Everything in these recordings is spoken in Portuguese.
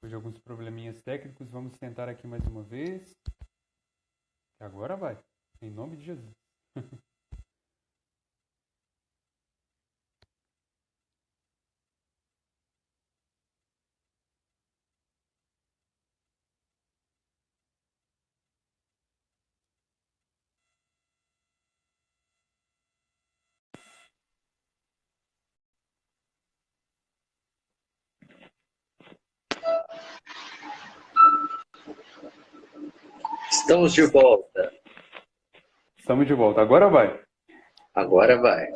de alguns probleminhas técnicos, vamos tentar aqui mais uma vez. Agora vai, em nome de Jesus. Estamos de volta. Estamos de volta, agora vai. Agora vai.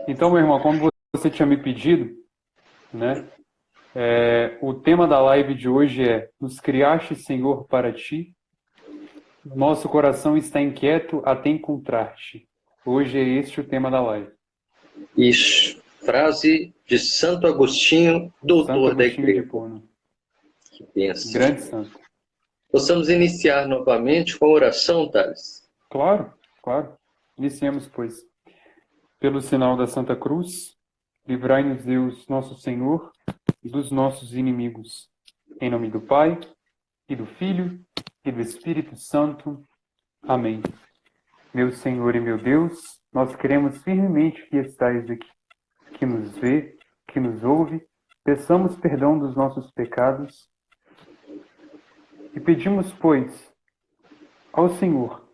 Então, meu irmão, como você tinha me pedido, né? O tema da live de hoje é: Nos criaste, Senhor, para ti. Nosso coração está inquieto até encontrar-te. Hoje é este o tema da live. Isso. Frase de Santo Agostinho, doutor Santo da Agostinho de Igreja. Hipona. Que bênção. Grande santo. Possamos iniciar novamente com a oração, Thales? Claro, claro. Iniciemos, pois. Pelo sinal da Santa Cruz, livrai-nos Deus, nosso Senhor, dos nossos inimigos. Em nome do Pai, e do Filho, e do Espírito Santo. Amém. Meu Senhor e meu Deus, nós cremos firmemente que estais aqui, que nos vê, que nos ouve. Peçamos perdão dos nossos pecados e pedimos, pois, ao Senhor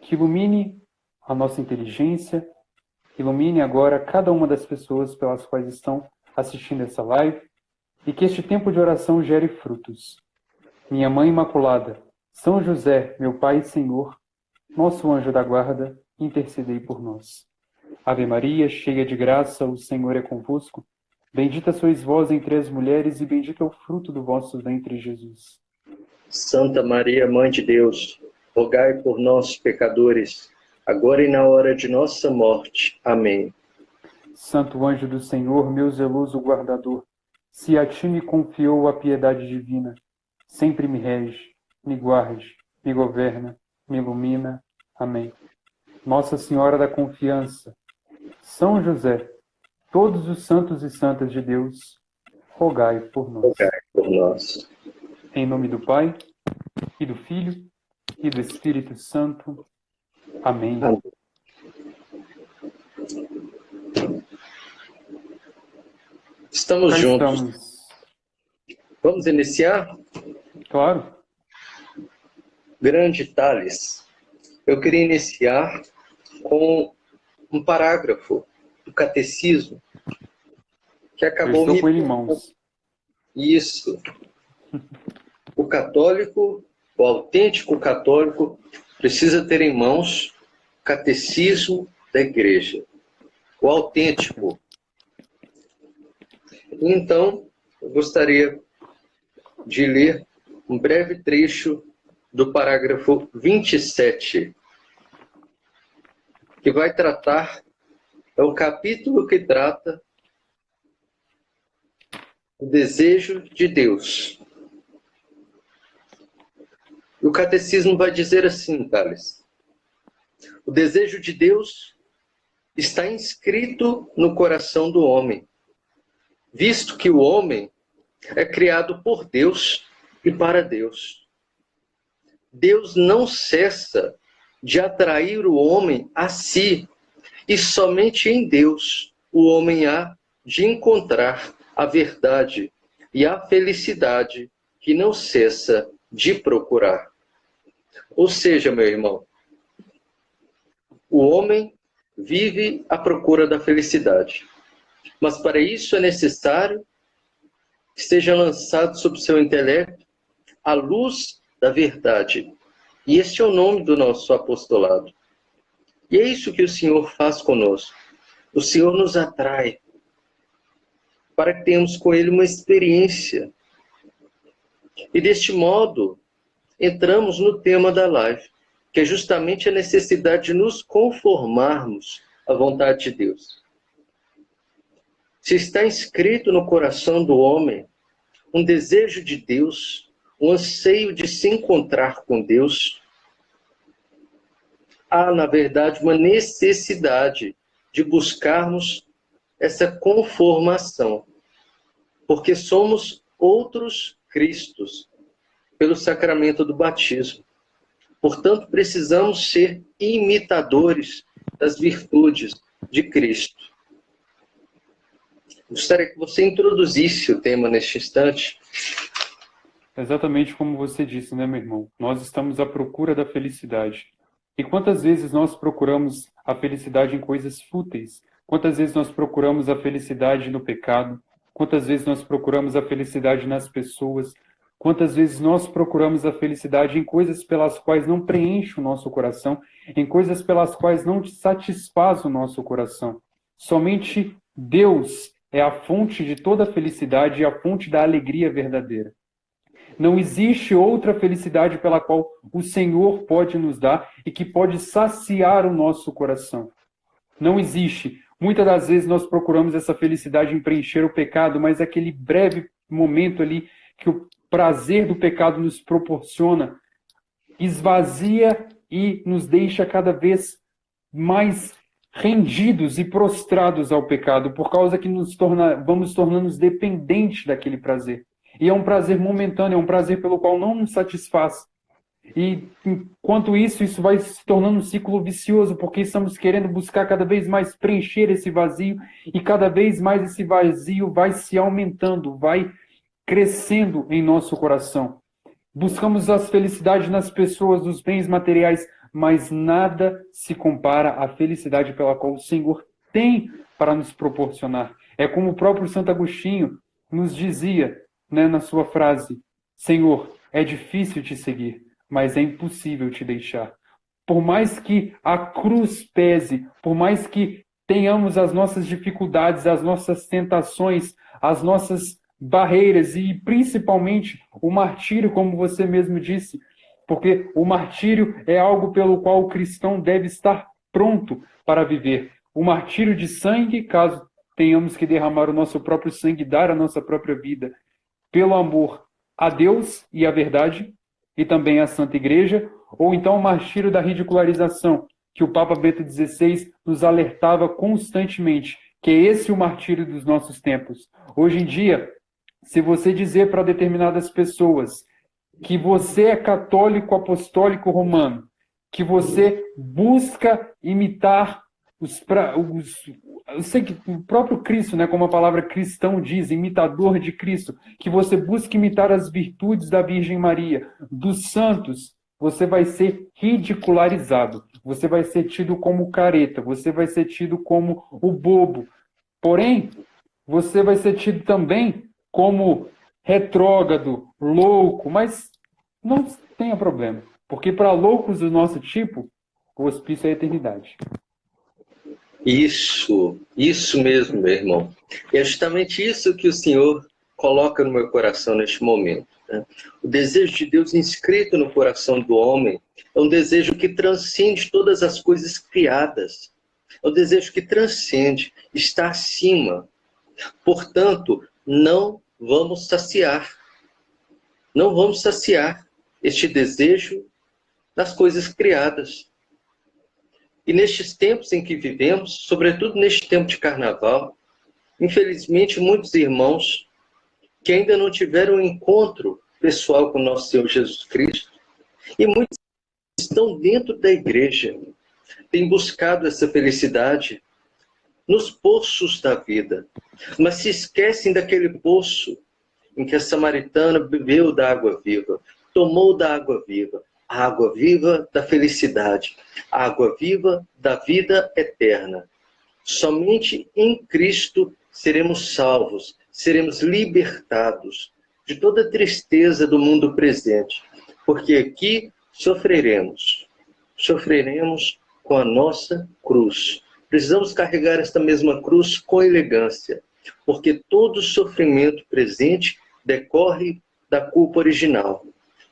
que ilumine a nossa inteligência, ilumine agora cada uma das pessoas pelas quais estão assistindo essa live e que este tempo de oração gere frutos. Minha Mãe Imaculada, São José, meu Pai e Senhor, nosso anjo da guarda, intercedei por nós. Ave Maria, cheia de graça, o Senhor é convosco. Bendita sois vós entre as mulheres e bendito é o fruto do vosso ventre, Jesus. Santa Maria, Mãe de Deus, rogai por nós, pecadores, agora e na hora de nossa morte. Amém. Santo anjo do Senhor, meu zeloso guardador, se a ti me confiou a piedade divina, sempre me rege, me guarde, me governa, me ilumina. Amém. Nossa Senhora da Confiança, São José, todos os santos e santas de Deus, rogai por nós. Rogai por nós. Em nome do Pai, e do Filho, e do Espírito Santo. Amém. Amém. Estamos Cá juntos. estamos. Vamos iniciar? Claro. Grande Thales, eu queria iniciar com um parágrafo do Catecismo que Eu acabou estou me... com ele em mãos. Isso. O católico, o autêntico católico, precisa ter em mãos o Catecismo da Igreja. O autêntico. Então, eu gostaria de ler um breve trecho do parágrafo 27, que vai tratar, é o capítulo que trata o desejo de Deus. O catecismo vai dizer assim, Thales: o desejo de Deus está inscrito no coração do homem, visto que o homem é criado por Deus e para Deus. Deus não cessa de atrair o homem a si, e somente em Deus o homem há de encontrar a verdade e a felicidade que não cessa de procurar. Ou seja, meu irmão, o homem vive à procura da felicidade, mas para isso é necessário que esteja lançado sobre seu intelecto a luz da verdade. E este é o nome do nosso apostolado. E é isso que o Senhor faz conosco. O Senhor nos atrai para que tenhamos com Ele uma experiência. E deste modo, entramos no tema da live, que é justamente a necessidade de nos conformarmos à vontade de Deus. Se está inscrito no coração do homem um desejo de Deus, um anseio de se encontrar com Deus, há, na verdade, uma necessidade de buscarmos essa conformação, porque somos outros Cristos pelo sacramento do batismo. Portanto, precisamos ser imitadores das virtudes de Cristo. Gostaria que você introduzisse o tema neste instante. Exatamente como você disse, né, meu irmão? Nós estamos à procura da felicidade. E quantas vezes nós procuramos a felicidade em coisas fúteis? Quantas vezes nós procuramos a felicidade no pecado? Quantas vezes nós procuramos a felicidade nas pessoas? Quantas vezes nós procuramos a felicidade em coisas pelas quais não preenche o nosso coração, em coisas pelas quais não satisfaz o nosso coração? Somente Deus é a fonte de toda a felicidade e a fonte da alegria verdadeira. Não existe outra felicidade pela qual o Senhor pode nos dar e que pode saciar o nosso coração. Não existe. Muitas das vezes nós procuramos essa felicidade em preencher o pecado, mas aquele breve momento ali que o prazer do pecado nos proporciona esvazia e nos deixa cada vez mais rendidos e prostrados ao pecado, por causa que vamos tornando-nos dependentes daquele prazer. E é um prazer momentâneo, é um prazer pelo qual não nos satisfaz. E enquanto isso vai se tornando um ciclo vicioso, porque estamos querendo buscar cada vez mais preencher esse vazio, e cada vez mais esse vazio vai se aumentando, vai crescendo em nosso coração. Buscamos as felicidades nas pessoas, nos bens materiais, mas nada se compara à felicidade pela qual o Senhor tem para nos proporcionar. É como o próprio Santo Agostinho nos dizia, né, na sua frase: Senhor, é difícil te seguir, mas é impossível te deixar. Por mais que a cruz pese, por mais que tenhamos as nossas dificuldades, as nossas tentações, as nossas barreiras e principalmente o martírio, como você mesmo disse, porque o martírio é algo pelo qual o cristão deve estar pronto para viver. O martírio de sangue, caso tenhamos que derramar o nosso próprio sangue, dar a nossa própria vida, pelo amor a Deus e à verdade, e também à Santa Igreja, ou então o martírio da ridicularização, que o Papa Bento XVI nos alertava constantemente, que é esse o martírio dos nossos tempos. Hoje em dia, se você dizer para determinadas pessoas que você é católico apostólico romano, que você busca imitar eu sei que o próprio Cristo, né, como a palavra cristão diz, imitador de Cristo, que você busca imitar as virtudes da Virgem Maria, dos santos, você vai ser ridicularizado, você vai ser tido como careta, você vai ser tido como o bobo. Porém, você vai ser tido também como retrógrado, louco, mas não tenha problema, porque para loucos do nosso tipo, o hospício é a eternidade. Isso mesmo, meu irmão. E é justamente isso que o Senhor coloca no meu coração neste momento, né? O desejo de Deus inscrito no coração do homem é um desejo que transcende todas as coisas criadas. É um desejo que transcende, está acima. Portanto, não vamos saciar este desejo das coisas criadas. E nestes tempos em que vivemos, sobretudo neste tempo de carnaval, infelizmente muitos irmãos que ainda não tiveram um encontro pessoal com nosso Senhor Jesus Cristo, e muitos estão dentro da igreja, têm buscado essa felicidade nos poços da vida, mas se esquecem daquele poço em que a samaritana bebeu da água viva, tomou da água viva, a água viva da felicidade, a água viva da vida eterna. Somente em Cristo seremos salvos, seremos libertados de toda a tristeza do mundo presente, porque aqui sofreremos com a nossa cruz. Precisamos carregar esta mesma cruz com elegância, porque todo sofrimento presente decorre da culpa original,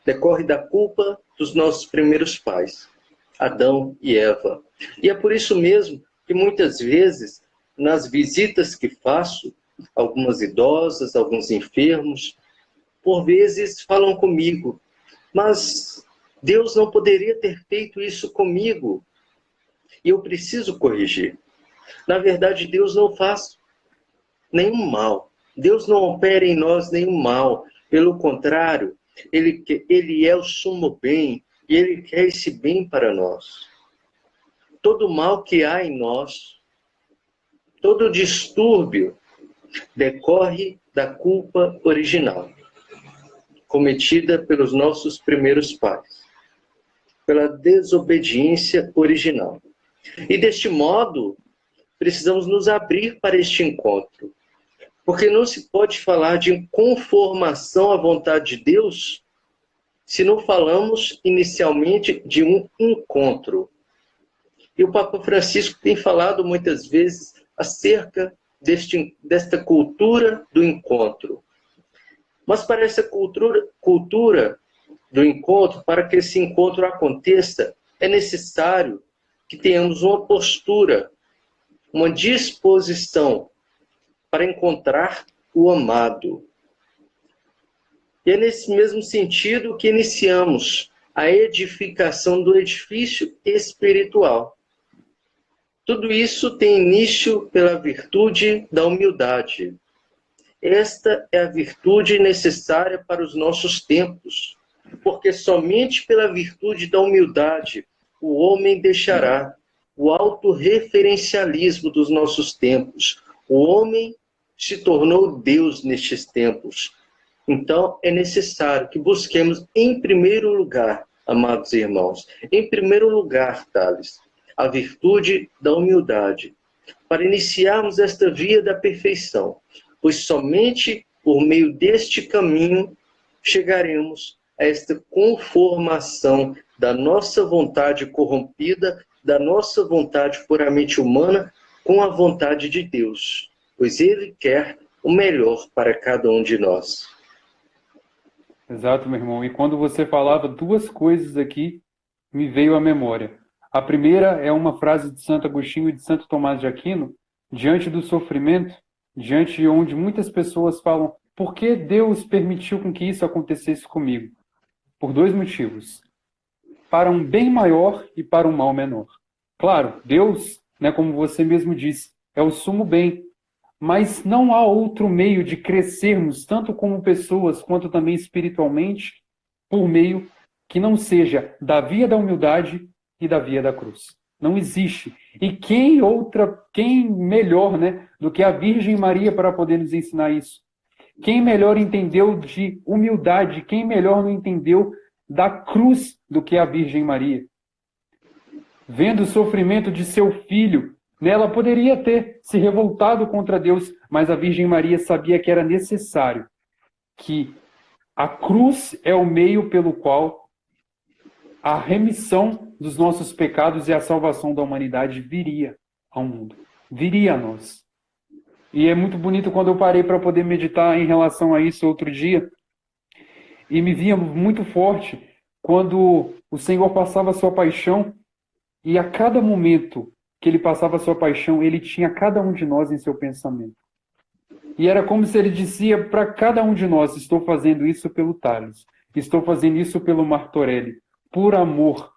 decorre da culpa dos nossos primeiros pais, Adão e Eva. E é por isso mesmo que muitas vezes, nas visitas que faço, algumas idosas, alguns enfermos, por vezes falam comigo, mas Deus não poderia ter feito isso comigo, e eu preciso corrigir. Na verdade, Deus não faz nenhum mal. Deus não opera em nós nenhum mal. Pelo contrário, Ele é o sumo bem e Ele quer esse bem para nós. Todo mal que há em nós, todo distúrbio, decorre da culpa original, cometida pelos nossos primeiros pais, pela desobediência original. E deste modo, precisamos nos abrir para este encontro, porque não se pode falar de conformação à vontade de Deus se não falamos inicialmente de um encontro. E o Papa Francisco tem falado muitas vezes acerca desta cultura do encontro. Mas para essa cultura do encontro, para que esse encontro aconteça, é necessário que tenhamos uma postura, uma disposição para encontrar o amado. E é nesse mesmo sentido que iniciamos a edificação do edifício espiritual. Tudo isso tem início pela virtude da humildade. Esta é a virtude necessária para os nossos tempos, porque somente pela virtude da humildade o homem deixará o autorreferencialismo dos nossos tempos. O homem se tornou Deus nestes tempos. Então, é necessário que busquemos em primeiro lugar, amados irmãos, em primeiro lugar, Thales, a virtude da humildade, para iniciarmos esta via da perfeição, pois somente por meio deste caminho chegaremos a esta conformação da nossa vontade corrompida, da nossa vontade puramente humana, com a vontade de Deus, pois Ele quer o melhor para cada um de nós. Exato, meu irmão. E quando você falava duas coisas aqui, me veio à memória. A primeira é uma frase de Santo Agostinho e de Santo Tomás de Aquino, diante do sofrimento, diante de onde muitas pessoas falam, por que Deus permitiu com que isso acontecesse comigo? Por dois motivos. Para um bem maior e para um mal menor. Claro, Deus, né, como você mesmo disse, é o sumo bem. Mas não há outro meio de crescermos, tanto como pessoas, quanto também espiritualmente, por meio que não seja da via da humildade e da via da cruz. Não existe. E quem melhor, né, do que a Virgem Maria para poder nos ensinar isso? Quem melhor entendeu de humildade? Quem melhor não entendeu da cruz do que a Virgem Maria? Vendo o sofrimento de seu filho, ela poderia ter se revoltado contra Deus, mas a Virgem Maria sabia que era necessário, que a cruz é o meio pelo qual a remissão dos nossos pecados e a salvação da humanidade viria ao mundo, viria a nós. E é muito bonito quando eu parei para poder meditar em relação a isso outro dia, e me via muito forte quando o Senhor passava a sua paixão, e a cada momento que ele passava a sua paixão, ele tinha cada um de nós em seu pensamento. E era como se ele dizia para cada um de nós, estou fazendo isso pelo Thales, estou fazendo isso pelo Martorelli, por amor.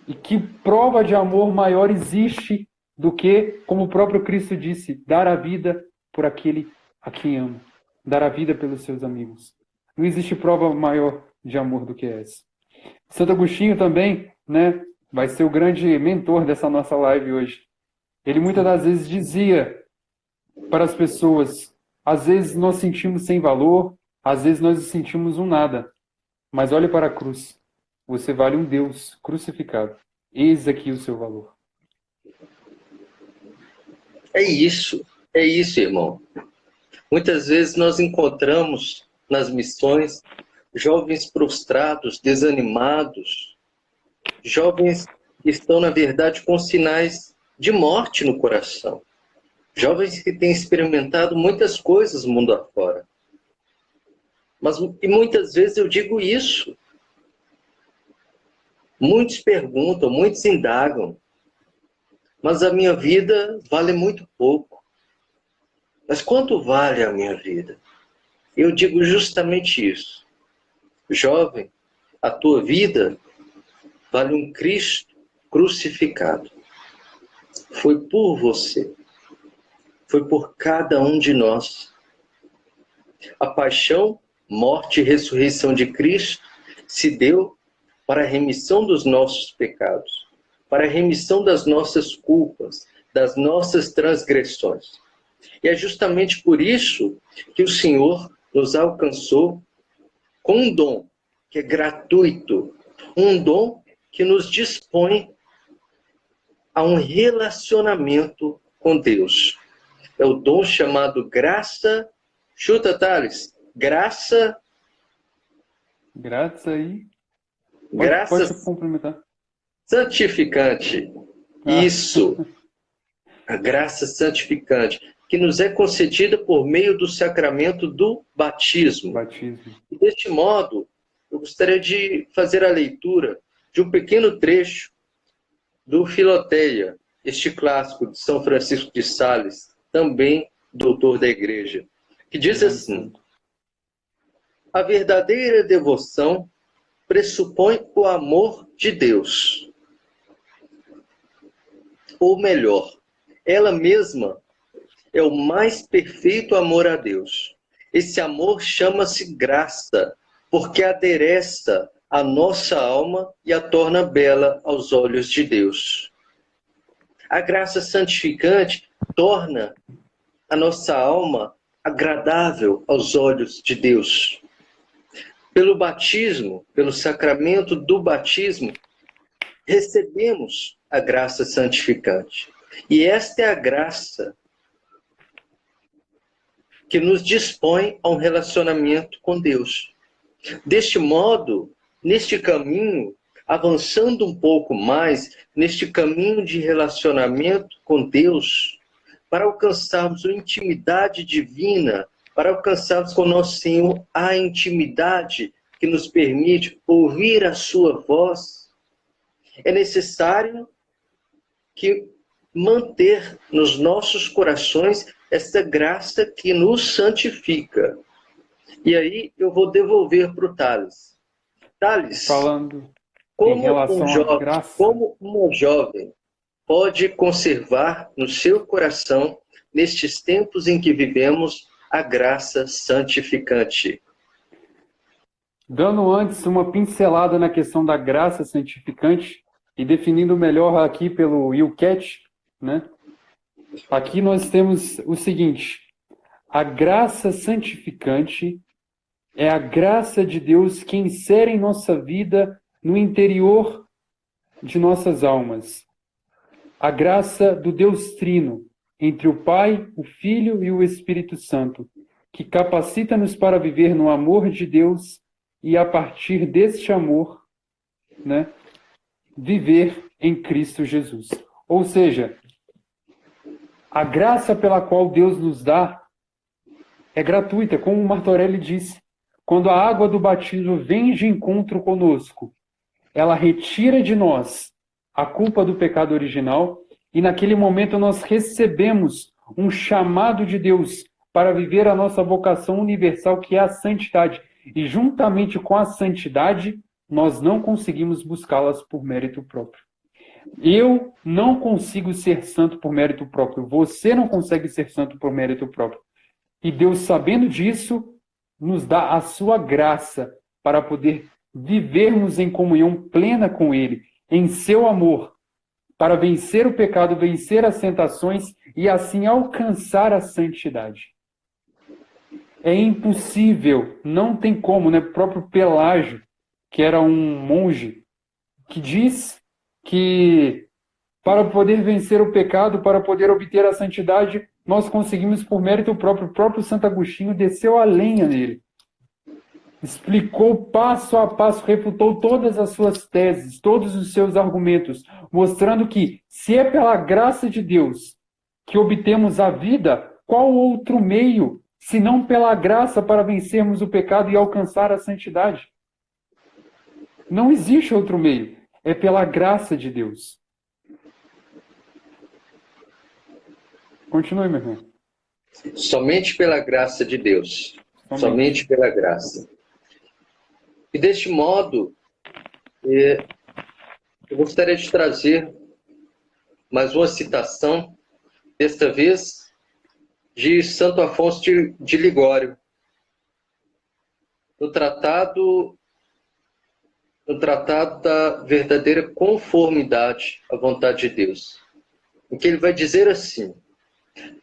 E que prova de amor maior existe do que, como o próprio Cristo disse, dar a vida por aquele a quem ama, dar a vida pelos seus amigos. Não existe prova maior de amor do que essa. Santo Agostinho também, né, vai ser o grande mentor dessa nossa live hoje. Ele muitas das vezes dizia para as pessoas, às vezes nós sentimos sem valor, às vezes nós sentimos um nada, mas olhe para a cruz. Você vale um Deus crucificado. Eis aqui o seu valor. É isso, irmão. Muitas vezes nós encontramos nas missões jovens prostrados, desanimados, jovens que estão, na verdade, com sinais de morte no coração. Jovens que têm experimentado muitas coisas mundo afora. E muitas vezes eu digo isso. Muitos perguntam, muitos indagam. Mas a minha vida vale muito pouco. Mas quanto vale a minha vida? Eu digo justamente isso. Jovem, a tua vida vale um Cristo crucificado. Foi por você. foi por cada um de nós. A paixão, morte e ressurreição de Cristo se deu para a remissão dos nossos pecados, para a remissão das nossas culpas, das nossas transgressões. E é justamente por isso que o Senhor nos alcançou com um dom que é gratuito, um dom que nos dispõe a um relacionamento com Deus. É o dom chamado graça. Chuta, Thales. Graça. Graça aí. Graça Pode complementar. santificante. Isso. A graça santificante, que nos é concedida por meio do sacramento do batismo. E deste modo, eu gostaria de fazer a leitura de um pequeno trecho do Filoteia, este clássico de São Francisco de Sales, também doutor da Igreja, que diz assim: a verdadeira devoção pressupõe o amor de Deus. Ou melhor, ela mesma é o mais perfeito amor a Deus. Esse amor chama-se graça, porque adereça a nossa alma e a torna bela aos olhos de Deus. A graça santificante torna a nossa alma agradável aos olhos de Deus. Pelo batismo, pelo sacramento do batismo, recebemos a graça santificante. E esta é a graça que nos dispõe a um relacionamento com Deus. Deste modo, neste caminho, avançando um pouco mais, neste caminho de relacionamento com Deus, para alcançarmos a intimidade divina, para alcançarmos com o nosso Senhor a intimidade que nos permite ouvir a sua voz, é necessário que manter nos nossos corações essa graça que nos santifica. E aí eu vou devolver para o Thales. Thales, falando como em relação à graça, como uma jovem pode conservar no seu coração, nestes tempos em que vivemos, a graça santificante? dando antes uma pincelada na questão da graça santificante e definindo melhor aqui pelo Wilcat, né? Aqui nós temos o seguinte: a graça santificante é a graça de Deus que insere em nossa vida, no interior de nossas almas. A graça do Deus Trino, entre o Pai, o Filho e o Espírito Santo, que capacita-nos para viver no amor de Deus e, a partir deste amor, né, viver em Cristo Jesus. Ou seja, a graça pela qual Deus nos dá é gratuita, como o Martorelli disse. Quando a água do batismo vem de encontro conosco, ela retira de nós a culpa do pecado original e naquele momento nós recebemos um chamado de Deus para viver a nossa vocação universal, que é a santidade. E juntamente com a santidade, nós não conseguimos buscá-las por mérito próprio. Eu não consigo ser santo por mérito próprio. Você não consegue ser santo por mérito próprio. E Deus, sabendo disso, nos dá a sua graça para poder vivermos em comunhão plena com Ele, em seu amor, para vencer o pecado, vencer as tentações e assim alcançar a santidade. É impossível, não tem como, né? O próprio Pelágio, que era um monge, que diz que para poder vencer o pecado, para poder obter a santidade, nós conseguimos por mérito próprio. O próprio Santo Agostinho desceu a lenha nele. Explicou passo a passo, refutou todas as suas teses, todos os seus argumentos, mostrando que, se é pela graça de Deus que obtemos a vida, qual outro meio, se não pela graça, para vencermos o pecado e alcançar a santidade? Não existe outro meio. É pela graça de Deus. Continue, meu irmão. Somente pela graça de Deus. Somente pela graça. E deste modo, eu gostaria de trazer mais uma citação, desta vez de Santo Afonso de Ligório, no tratado da verdadeira conformidade à vontade de Deus, em que ele vai dizer assim: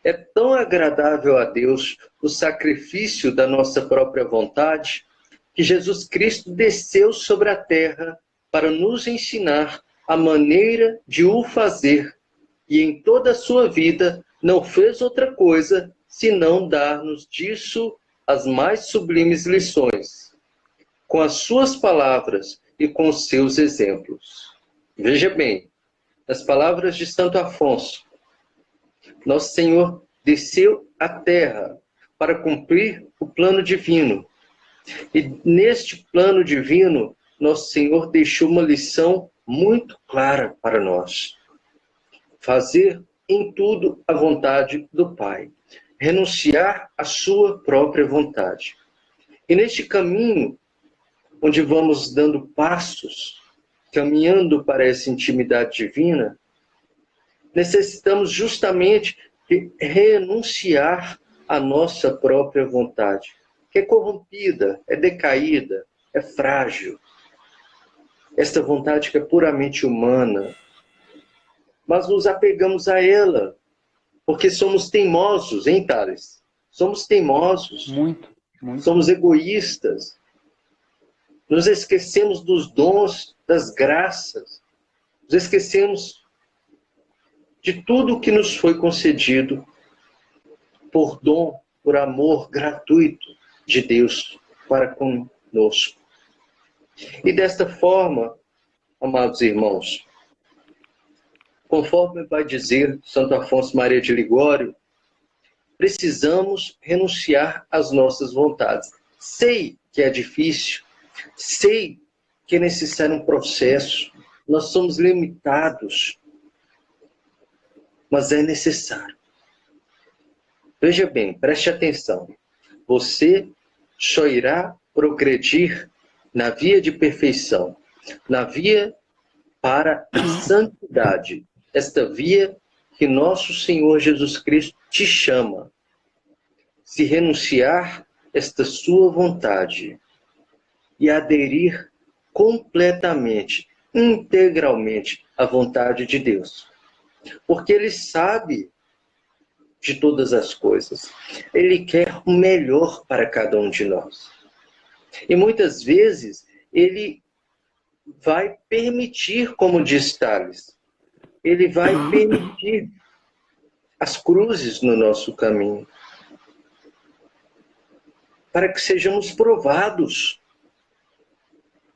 é tão agradável a Deus o sacrifício da nossa própria vontade, que Jesus Cristo desceu sobre a terra para nos ensinar a maneira de o fazer, e em toda a sua vida não fez outra coisa senão dar-nos disso as mais sublimes lições, com as suas palavras e com os seus exemplos. Veja bem, nas palavras de Santo Afonso, nosso Senhor desceu à terra para cumprir o plano divino. E neste plano divino, nosso Senhor deixou uma lição muito clara para nós: fazer em tudo a vontade do Pai, renunciar à sua própria vontade. E neste caminho, onde vamos dando passos, caminhando para essa intimidade divina, necessitamos justamente de renunciar à nossa própria vontade, que é corrompida, é decaída, é frágil. Esta vontade que é puramente humana, mas nos apegamos a ela, porque somos teimosos, hein, Thales? Somos teimosos. Muito, muito. Somos egoístas. Nos esquecemos dos dons, das graças. Nos esquecemos de tudo que nos foi concedido por dom, por amor gratuito de Deus para conosco. E desta forma, amados irmãos, conforme vai dizer Santo Afonso Maria de Ligório, precisamos renunciar às nossas vontades. Sei que é difícil, sei que é necessário um processo, nós somos limitados, mas é necessário. Veja bem, preste atenção. Você só irá progredir na via de perfeição, na via para a santidade, esta via que nosso Senhor Jesus Cristo te chama. Se renunciar esta sua vontade e aderir completamente, integralmente à vontade de Deus. Porque Ele sabe de todas as coisas. Ele quer o melhor para cada um de nós. E muitas vezes Ele vai permitir, como diz Tales, Ele vai permitir as cruzes no nosso caminho, para que sejamos provados.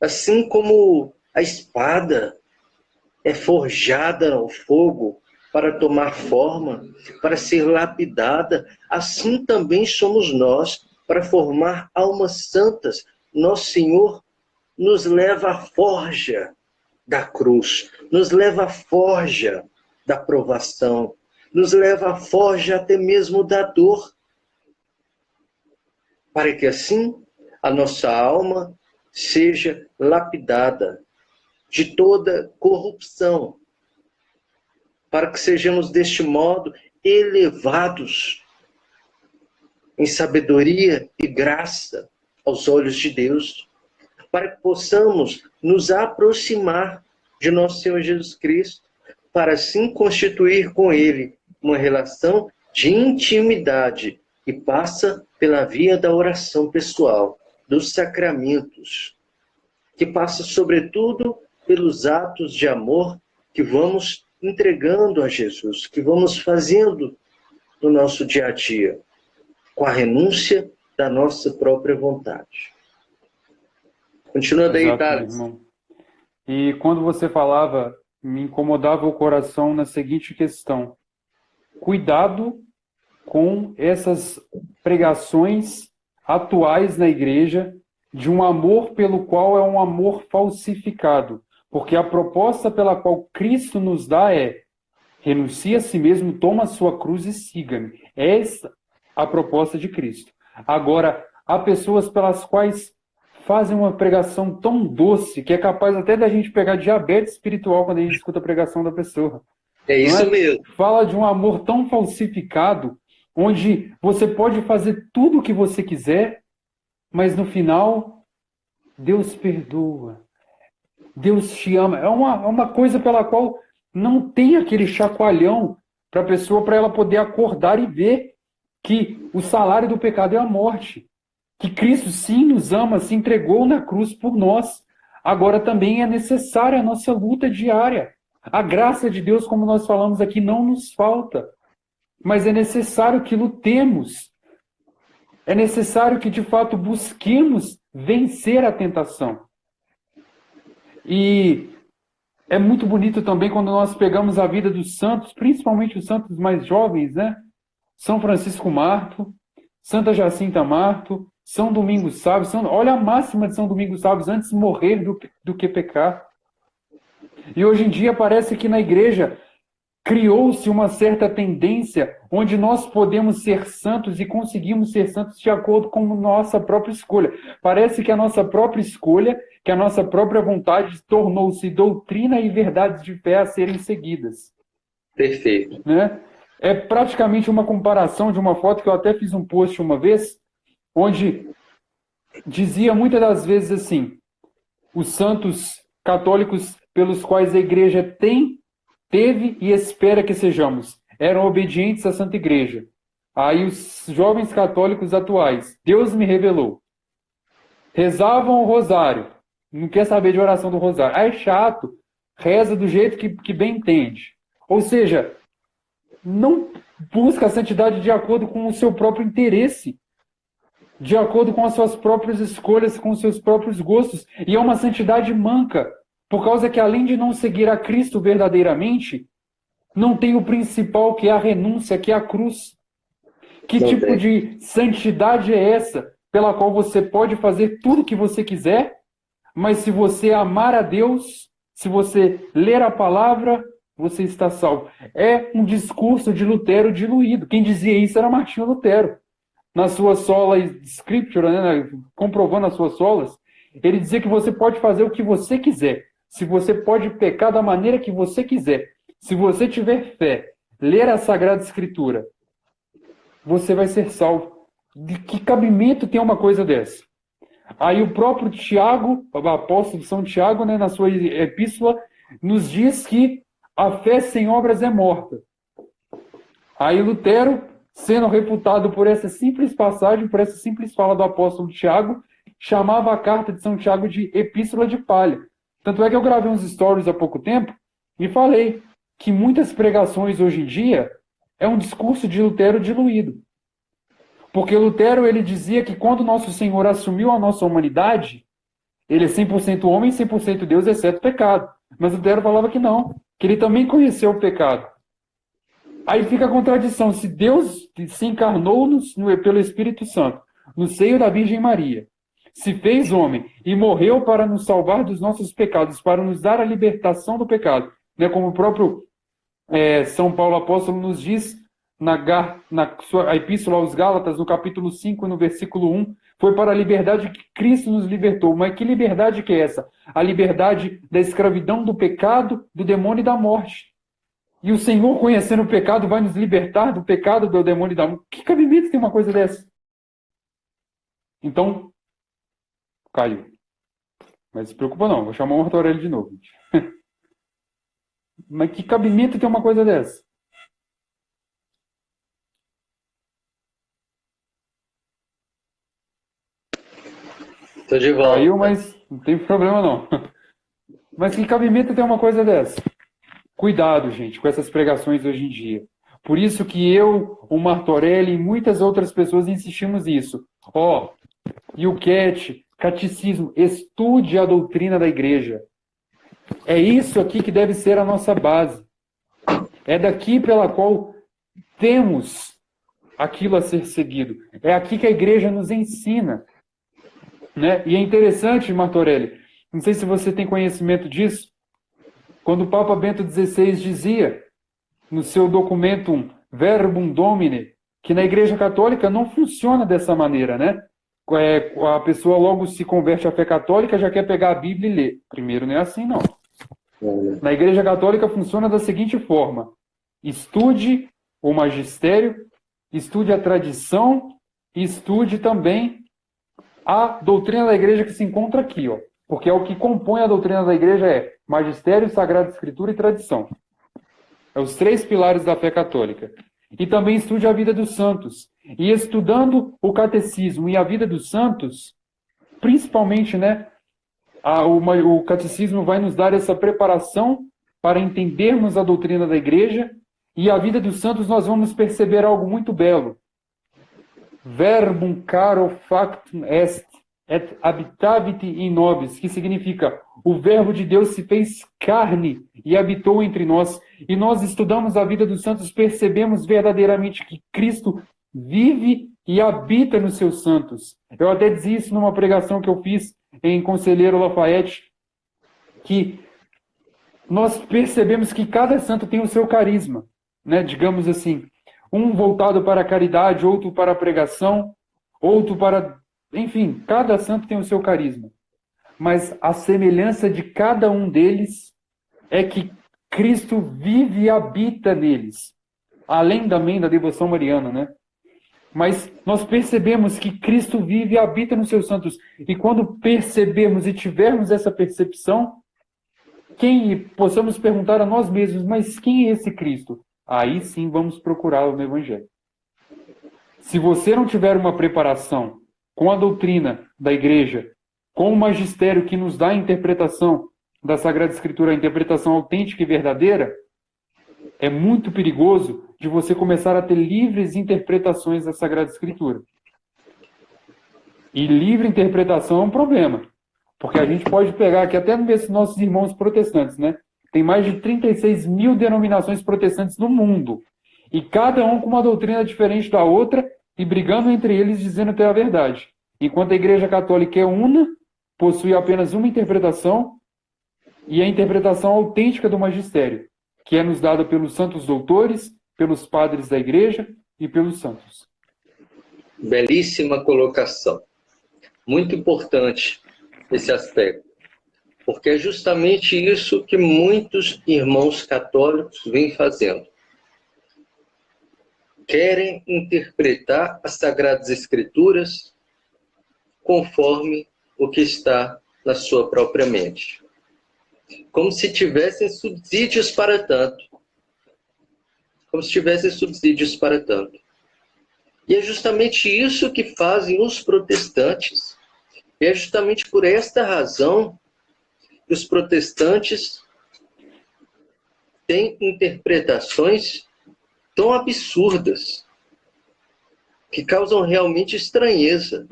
Assim como a espada é forjada ao fogo para tomar forma, para ser lapidada, assim também somos nós, para formar almas santas. Nosso Senhor nos leva à forja da cruz, nos leva à forja da provação, nos leva à forja até mesmo da dor, para que assim a nossa alma seja lapidada de toda corrupção, para que sejamos deste modo elevados em sabedoria e graça aos olhos de Deus, para que possamos nos aproximar de nosso Senhor Jesus Cristo, para assim constituir com Ele uma relação de intimidade que passa pela via da oração pessoal, dos sacramentos, que passa sobretudo pelos atos de amor que vamos entregando a Jesus, que vamos fazendo no nosso dia a dia, com a renúncia da nossa própria vontade. Continua daí, Exato, meu Thales. irmão. E quando você falava, me incomodava o coração na seguinte questão: cuidado com essas pregações atuais na igreja de um amor pelo qual é um amor falsificado. Porque a proposta pela qual Cristo nos dá é: renuncie a si mesmo, toma a sua cruz e siga-me. Essa é a proposta de Cristo. Agora, há pessoas pelas quais fazem uma pregação tão doce que é capaz até da gente pegar diabetes espiritual quando a gente escuta a pregação da pessoa. É isso Não é? mesmo. Fala de um amor tão falsificado onde você pode fazer tudo o que você quiser, mas no final, Deus perdoa. Deus te ama. É uma coisa pela qual não tem aquele chacoalhão para a pessoa, para ela poder acordar e ver que o salário do pecado é a morte. Que Cristo sim nos ama, se entregou na cruz por nós. Agora também é necessária a nossa luta diária. A graça de Deus, como nós falamos aqui, não nos falta. Mas é necessário que lutemos. É necessário que, de fato, busquemos vencer a tentação. E é muito bonito também quando nós pegamos a vida dos santos, principalmente os santos mais jovens, né? São Francisco Marto, Santa Jacinta Marto, São Domingos Sábios. Olha a máxima de São Domingos Sábios: antes morrer do que pecar. E hoje em dia parece que na igreja criou-se uma certa tendência onde nós podemos ser santos e conseguimos ser santos de acordo com nossa própria escolha. Parece que a nossa própria escolha, que a nossa própria vontade tornou-se doutrina e verdades de fé a serem seguidas. Perfeito. Né? É praticamente uma comparação de uma foto que eu até fiz um post uma vez, onde dizia muitas das vezes assim: os santos católicos pelos quais a igreja teve e espera que sejamos eram obedientes à Santa Igreja. Aí os jovens católicos atuais: Deus me revelou. Rezavam o rosário. Não quer saber de oração do rosário. É chato. Reza do jeito que bem entende. Ou seja, não busca a santidade de acordo com o seu próprio interesse, de acordo com as suas próprias escolhas, com os seus próprios gostos. E é uma santidade manca, por causa que, além de não seguir a Cristo verdadeiramente, não tem o principal, que é a renúncia, que é a cruz. Que Não tipo tem. de santidade é essa, pela qual você pode fazer tudo o que você quiser, mas se você amar a Deus, se você ler a palavra, você está salvo? É um discurso de Lutero diluído. Quem dizia isso era Martinho Lutero. Na sua sola scriptura, né, comprovando as suas solas, ele dizia que você pode fazer o que você quiser. Se você pode pecar da maneira que você quiser. Se você tiver fé, ler a Sagrada Escritura, você vai ser salvo. De que cabimento tem uma coisa dessa? Aí o próprio Tiago, o apóstolo São Tiago, né, na sua epístola, nos diz que a fé sem obras é morta. Aí Lutero, sendo refutado por essa simples passagem, por essa simples fala do apóstolo Tiago, chamava a carta de São Tiago de Epístola de Palha. Tanto é que eu gravei uns stories há pouco tempo e falei que muitas pregações hoje em dia é um discurso de Lutero diluído. Porque Lutero, ele dizia que quando nosso Senhor assumiu a nossa humanidade, ele é 100% homem e 100% Deus, exceto o pecado. Mas Lutero falava que não, que ele também conheceu o pecado. Aí fica a contradição: se Deus se encarnou pelo Espírito Santo, no seio da Virgem Maria, se fez homem e morreu para nos salvar dos nossos pecados, para nos dar a libertação do pecado, né, como o próprio São Paulo apóstolo nos diz na sua epístola aos Gálatas, no capítulo 5, no versículo 1, foi para a liberdade que Cristo nos libertou. Mas que liberdade que é essa? A liberdade da escravidão, do pecado, do demônio e da morte. E o Senhor, conhecendo o pecado, vai nos libertar do pecado, do demônio e da morte. Que cabimento tem uma coisa dessa? Então, caiu. Mas se preocupa não, vou chamar o Marco Aurélio de novo. Mas que cabimento tem uma coisa dessa? Tô de volta. Caiu, mas não tem problema não. Mas que cabimento tem uma coisa dessa? Cuidado, gente, com essas pregações hoje em dia. Por isso que eu, o Martorelli e muitas outras pessoas insistimos nisso. E o catecismo, estude a doutrina da igreja. É isso aqui que deve ser a nossa base. É daqui pela qual temos aquilo a ser seguido. É aqui que a igreja nos ensina. Né? E é interessante, Martorelli, não sei se você tem conhecimento disso, quando o Papa Bento XVI dizia, no seu documento Verbum Domini, que na Igreja Católica não funciona dessa maneira, né? A pessoa logo se converte à fé católica, já quer pegar a Bíblia e ler. Primeiro, não é assim, não. Na Igreja Católica funciona da seguinte forma: estude o magistério, estude a tradição e estude também a doutrina da igreja que se encontra aqui, ó. Porque é o que compõe a doutrina da igreja é magistério, sagrada escritura e tradição. É os 3 pilares da fé católica. E também estude a vida dos santos. E estudando o catecismo e a vida dos santos, principalmente, né, o catecismo vai nos dar essa preparação para entendermos a doutrina da igreja, e a vida dos santos nós vamos perceber algo muito belo. Verbum caro factum est, et habitavit in nobis, que significa o verbo de Deus se fez carne e habitou entre nós. E nós estudamos a vida dos santos, percebemos verdadeiramente que Cristo vive e habita nos seus santos. Eu até dizia isso numa pregação que eu fiz em Conselheiro Lafayette, que nós percebemos que cada santo tem o seu carisma, né? Digamos assim, um voltado para a caridade, outro para a pregação, outro para... Enfim, cada santo tem o seu carisma. Mas a semelhança de cada um deles é que Cristo vive e habita neles. Além também da devoção mariana, né? Mas nós percebemos que Cristo vive e habita nos seus santos. E quando percebemos e tivermos essa percepção, possamos perguntar a nós mesmos, mas quem é esse Cristo? Aí sim vamos procurá-lo no Evangelho. Se você não tiver uma preparação com a doutrina da igreja, com o magistério que nos dá a interpretação da Sagrada Escritura, a interpretação autêntica e verdadeira, é muito perigoso de você começar a ter livres interpretações da Sagrada Escritura. E livre interpretação é um problema. Porque a gente pode pegar aqui até nesses nossos irmãos protestantes, né? Tem mais de 36 mil denominações protestantes no mundo. E cada um com uma doutrina diferente da outra e brigando entre eles dizendo até a verdade. Enquanto a Igreja Católica é una, possui apenas uma interpretação, e a interpretação autêntica do magistério, que é nos dada pelos santos doutores, pelos padres da Igreja e pelos santos. Belíssima colocação. Muito importante esse aspecto, porque é justamente isso que muitos irmãos católicos vêm fazendo. Querem interpretar as Sagradas Escrituras conforme o que está na sua própria mente. Como se tivessem subsídios para tanto. Como se tivessem subsídios para tanto. E é justamente isso que fazem os protestantes. E é justamente por esta razão que os protestantes têm interpretações tão absurdas, que causam realmente estranheza.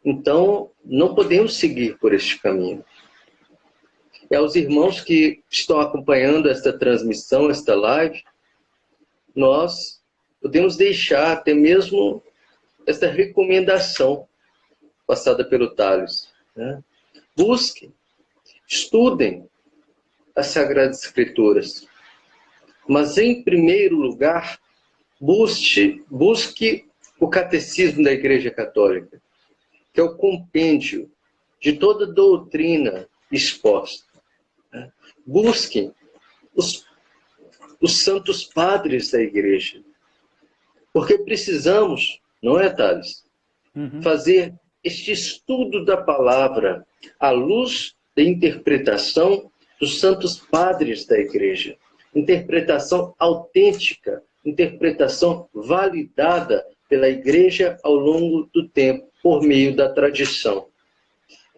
Então, não podemos seguir por este caminho. E aos irmãos que estão acompanhando esta transmissão, esta live, nós podemos deixar até mesmo esta recomendação passada pelo Tales, né? Busquem, estudem as Sagradas Escrituras, mas em primeiro lugar, busque o Catecismo da Igreja Católica, que é o compêndio de toda doutrina exposta. Busquem os santos padres da Igreja, porque precisamos, não é, Thales? Fazer este estudo da palavra à luz da interpretação dos santos padres da Igreja. Interpretação autêntica, interpretação validada pela Igreja ao longo do tempo, por meio da tradição.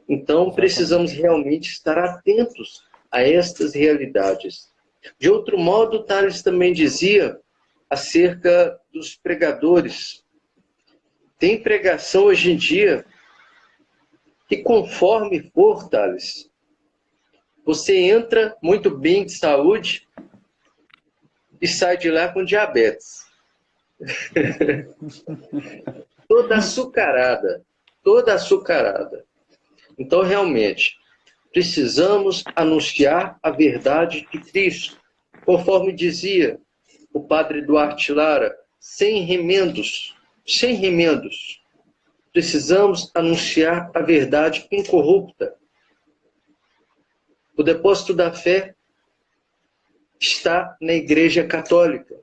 Então, precisamos realmente estar atentos a estas realidades. De outro modo, Tales também dizia acerca dos pregadores. Tem pregação hoje em dia que, conforme for, Tales, você entra muito bem de saúde e sai de lá com diabetes. Toda açucarada. Então, realmente, precisamos anunciar a verdade de Cristo, conforme dizia o padre Duarte Lara, sem remendos. Precisamos anunciar a verdade incorrupta. O depósito da fé está na Igreja Católica.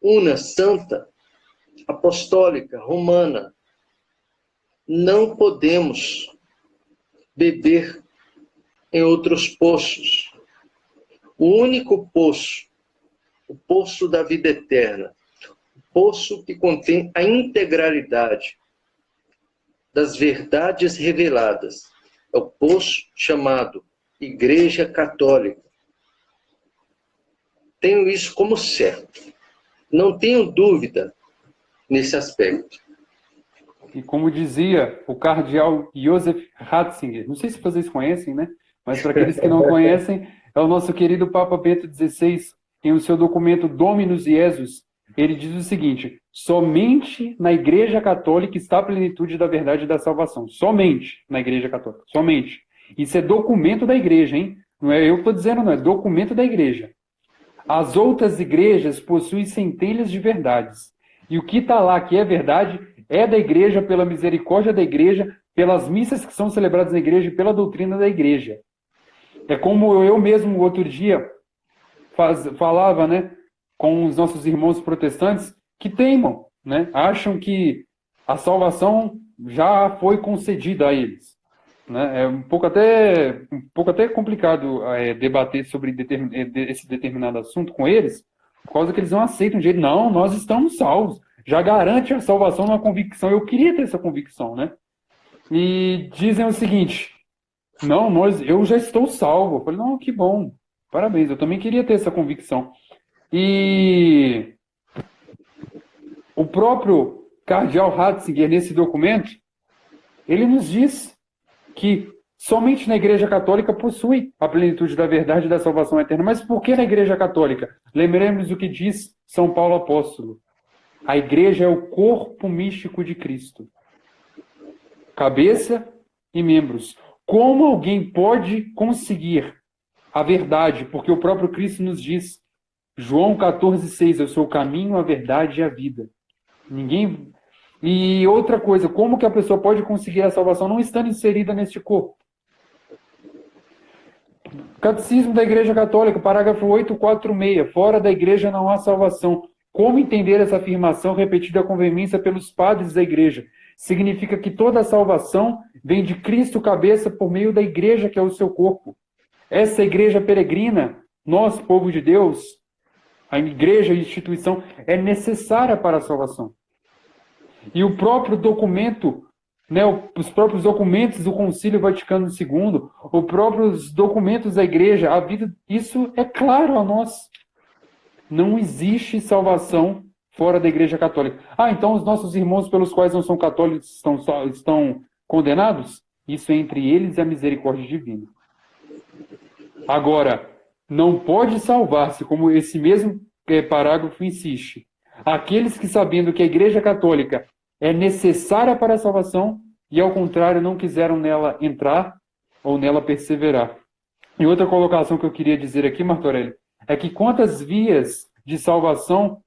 una, santa, apostólica, romana. Não podemos beber em outros poços. O único poço, o poço da vida eterna, o poço que contém a integralidade das verdades reveladas, é o poço chamado Igreja Católica. Tenho isso como certo. Não tenho dúvida nesse aspecto. E como dizia o cardeal Joseph Ratzinger, não sei se vocês conhecem, né? Mas para aqueles que não conhecem, é o nosso querido Papa Bento XVI, em o seu documento Dominus Jesus, ele diz o seguinte: somente na Igreja Católica está a plenitude da verdade e da salvação. Somente na Igreja Católica. Somente. Isso é documento da Igreja, hein? Não é eu que estou dizendo, não. É documento da Igreja. As outras igrejas possuem centelhas de verdades. E o que está lá que é verdade é da Igreja, pela misericórdia da Igreja, pelas missas que são celebradas na Igreja e pela doutrina da Igreja. É como eu mesmo, outro dia, falava, né, com os nossos irmãos protestantes que teimam, né, acham que a salvação já foi concedida a eles. Né? É um pouco até complicado debater sobre esse determinado assunto com eles, por causa que eles não aceitam de jeito. Não, nós estamos salvos. Já garante a salvação numa convicção. Eu queria ter essa convicção, né? E dizem o seguinte: não, eu já estou salvo. Eu falei, não, que bom. Parabéns, eu também queria ter essa convicção. E o próprio cardeal Ratzinger, nesse documento, ele nos diz que somente na Igreja Católica possui a plenitude da verdade e da salvação eterna. Mas por que na Igreja Católica? Lembremos o que diz São Paulo Apóstolo. A Igreja é o corpo místico de Cristo. Cabeça e membros. Como alguém pode conseguir a verdade? Porque o próprio Cristo nos diz, João 14,6, eu sou o caminho, a verdade e a vida. Ninguém... E outra coisa, como que a pessoa pode conseguir a salvação não estando inserida neste corpo? Catecismo da Igreja Católica, parágrafo 846, fora da Igreja não há salvação. Como entender essa afirmação repetida com veemência pelos padres da Igreja? Significa que toda a salvação vem de Cristo cabeça por meio da Igreja, que é o seu corpo. Essa Igreja peregrina, nós, povo de Deus, a Igreja, a instituição, é necessária para a salvação. E o próprio documento, né, os próprios documentos do Concílio Vaticano II, os próprios documentos da Igreja, a vida, isso é claro a nós. Não existe salvação fora da Igreja Católica. Ah, então os nossos irmãos pelos quais não são católicos estão condenados? Isso é entre eles e a misericórdia divina. Agora, não pode salvar-se, como esse mesmo parágrafo insiste, aqueles que, sabendo que a Igreja Católica é necessária para a salvação e, ao contrário, não quiseram nela entrar ou nela perseverar. E outra colocação que eu queria dizer aqui, Martorelli, é que quantas vias de salvação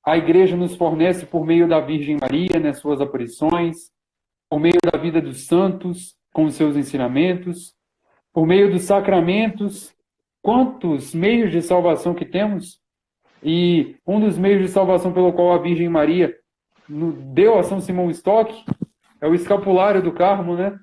a Igreja nos fornece por meio da Virgem Maria, nas suas aparições, por meio da vida dos santos, com os seus ensinamentos, por meio dos sacramentos, quantos meios de salvação que temos? E um dos meios de salvação pelo qual a Virgem Maria deu a São Simão Stock é o escapulário do Carmo, né?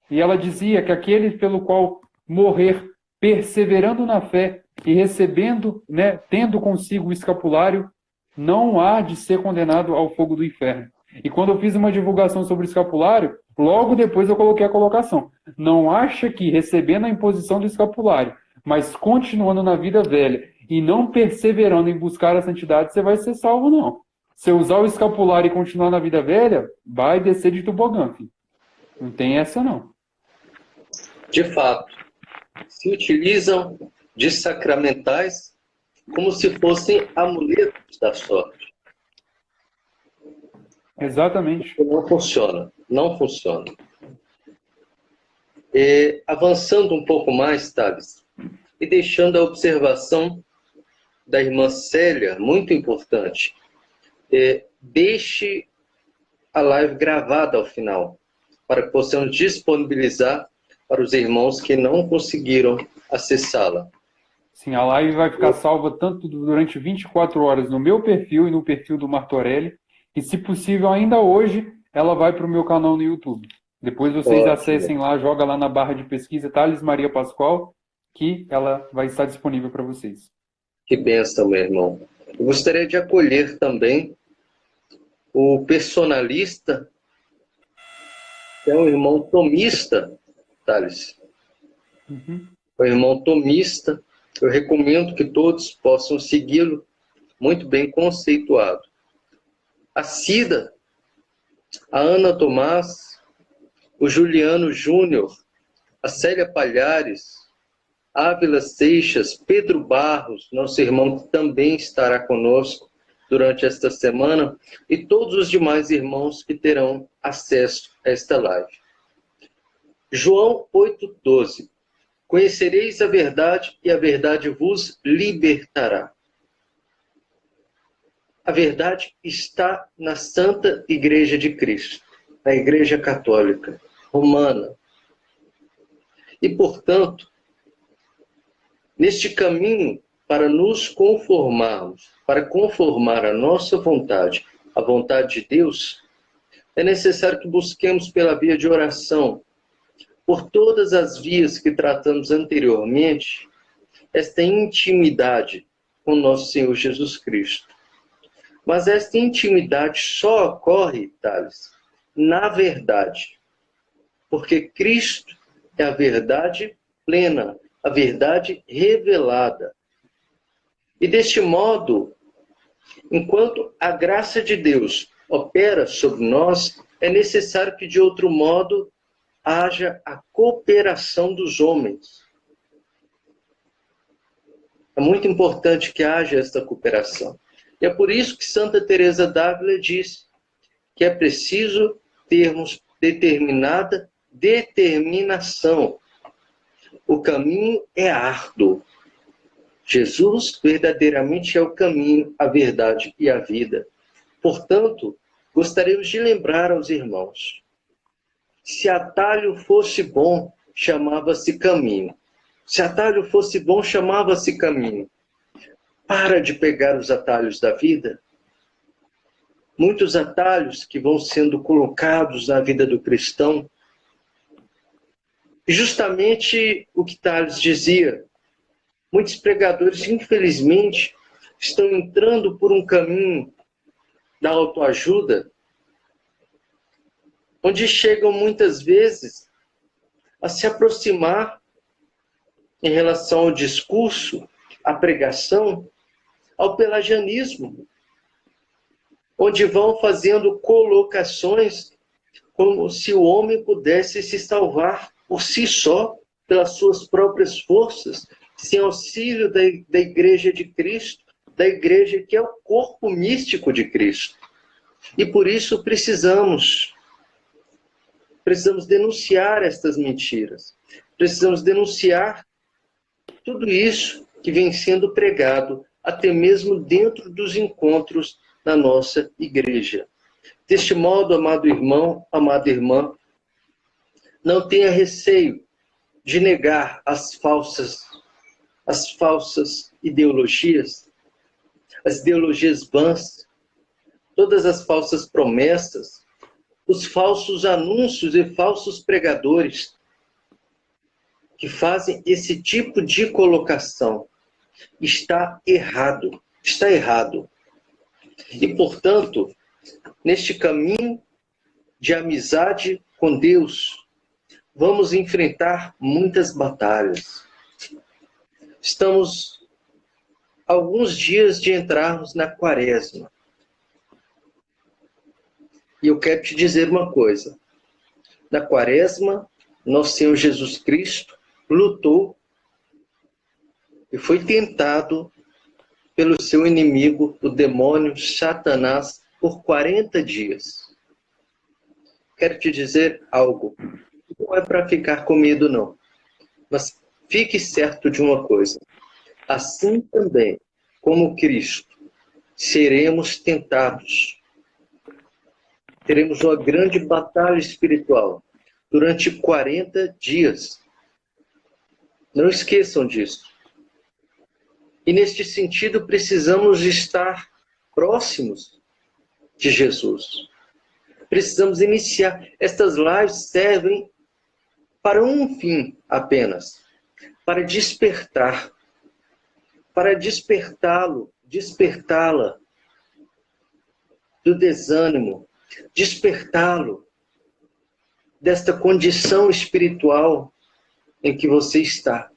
E ela dizia que aquele pelo qual morrer perseverando na fé e recebendo, né, tendo consigo o escapulário, não há de ser condenado ao fogo do inferno. E quando eu fiz uma divulgação sobre o escapulário, logo depois eu coloquei a colocação. Não acha que recebendo a imposição do escapulário, mas continuando na vida velha e não perseverando em buscar a santidade, você vai ser salvo, não. Se usar o escapulário e continuar na vida velha, vai descer de tobogã, filho. Não tem essa, não. De fato, se utilizam de sacramentais como se fossem amuletos da sorte. Exatamente. Não funciona. Não funciona. Avançando um pouco mais, Thales, e deixando a observação da irmã Célia, muito importante. Deixe a live gravada ao final, para que possamos disponibilizar para os irmãos que não conseguiram acessá-la. Sim, a live vai ficar salva tanto durante 24 horas no meu perfil e no perfil do Martorelli. E, se possível, ainda hoje, ela vai para o meu canal no YouTube. Depois vocês acessem Ótimo. lá, joga lá na barra de pesquisa Thales Maria Pascoal, que ela vai estar disponível para vocês. Que bênção, meu irmão. Eu gostaria de acolher também o personalista, que é um irmão tomista, Thales. Uhum. O irmão tomista, eu recomendo que todos possam segui-lo, muito bem conceituado. A Cida, a Ana Tomás, o Juliano Júnior, a Célia Palhares, Ávila Seixas, Pedro Barros, nosso irmão que também estará conosco durante esta semana, e todos os demais irmãos que terão acesso a esta live. João 8,12. Conhecereis a verdade e a verdade vos libertará. A verdade está na Santa Igreja de Cristo, na Igreja Católica Romana. E, portanto, neste caminho para nos conformarmos, para conformar a nossa vontade à vontade de Deus, é necessário que busquemos pela via de oração, por todas as vias que tratamos anteriormente, esta intimidade com nosso Senhor Jesus Cristo. Mas esta intimidade só ocorre, Thales, na verdade. Porque Cristo é a verdade plena, a verdade revelada. E deste modo, enquanto a graça de Deus opera sobre nós, é necessário que de outro modo haja a cooperação dos homens. É muito importante que haja esta cooperação. E é por isso que Santa Teresa d'Ávila diz que é preciso termos determinada determinação. O caminho é árduo. Jesus verdadeiramente é o caminho, a verdade e a vida. Portanto, gostaríamos de lembrar aos irmãos: se atalho fosse bom, chamava-se caminho. Se atalho fosse bom, chamava-se caminho. Para de pegar os atalhos da vida. Muitos atalhos que vão sendo colocados na vida do cristão. Justamente o que Tales dizia. Muitos pregadores, infelizmente, estão entrando por um caminho da autoajuda, onde chegam muitas vezes a se aproximar em relação ao discurso, à pregação, ao pelagianismo, onde vão fazendo colocações como se o homem pudesse se salvar por si só, pelas suas próprias forças, sem auxílio da Igreja de Cristo, da Igreja que é o corpo místico de Cristo. E por isso precisamos denunciar estas mentiras. Precisamos denunciar tudo isso que vem sendo pregado, até mesmo dentro dos encontros na nossa igreja. Deste modo, amado irmão, amada irmã, não tenha receio de negar as falsas ideologias, as ideologias vãs, todas as falsas promessas, os falsos anúncios e falsos pregadores que fazem esse tipo de colocação. Está errado. Está errado. E, portanto, neste caminho de amizade com Deus, vamos enfrentar muitas batalhas. Estamos a alguns dias de entrarmos na Quaresma. E eu quero te dizer uma coisa. Na Quaresma, nosso Senhor Jesus Cristo lutou e foi tentado pelo seu inimigo, o demônio Satanás, por 40 dias. Quero te dizer algo. Não é para ficar com medo, não. Mas fique certo de uma coisa. Assim também, como Cristo, seremos tentados. Teremos uma grande batalha espiritual durante 40 dias. Não esqueçam disso. E neste sentido, precisamos estar próximos de Jesus. Precisamos iniciar. Estas lives servem para um fim apenas, para despertar, para despertá-lo, despertá-la do desânimo, despertá-lo desta condição espiritual em que você está,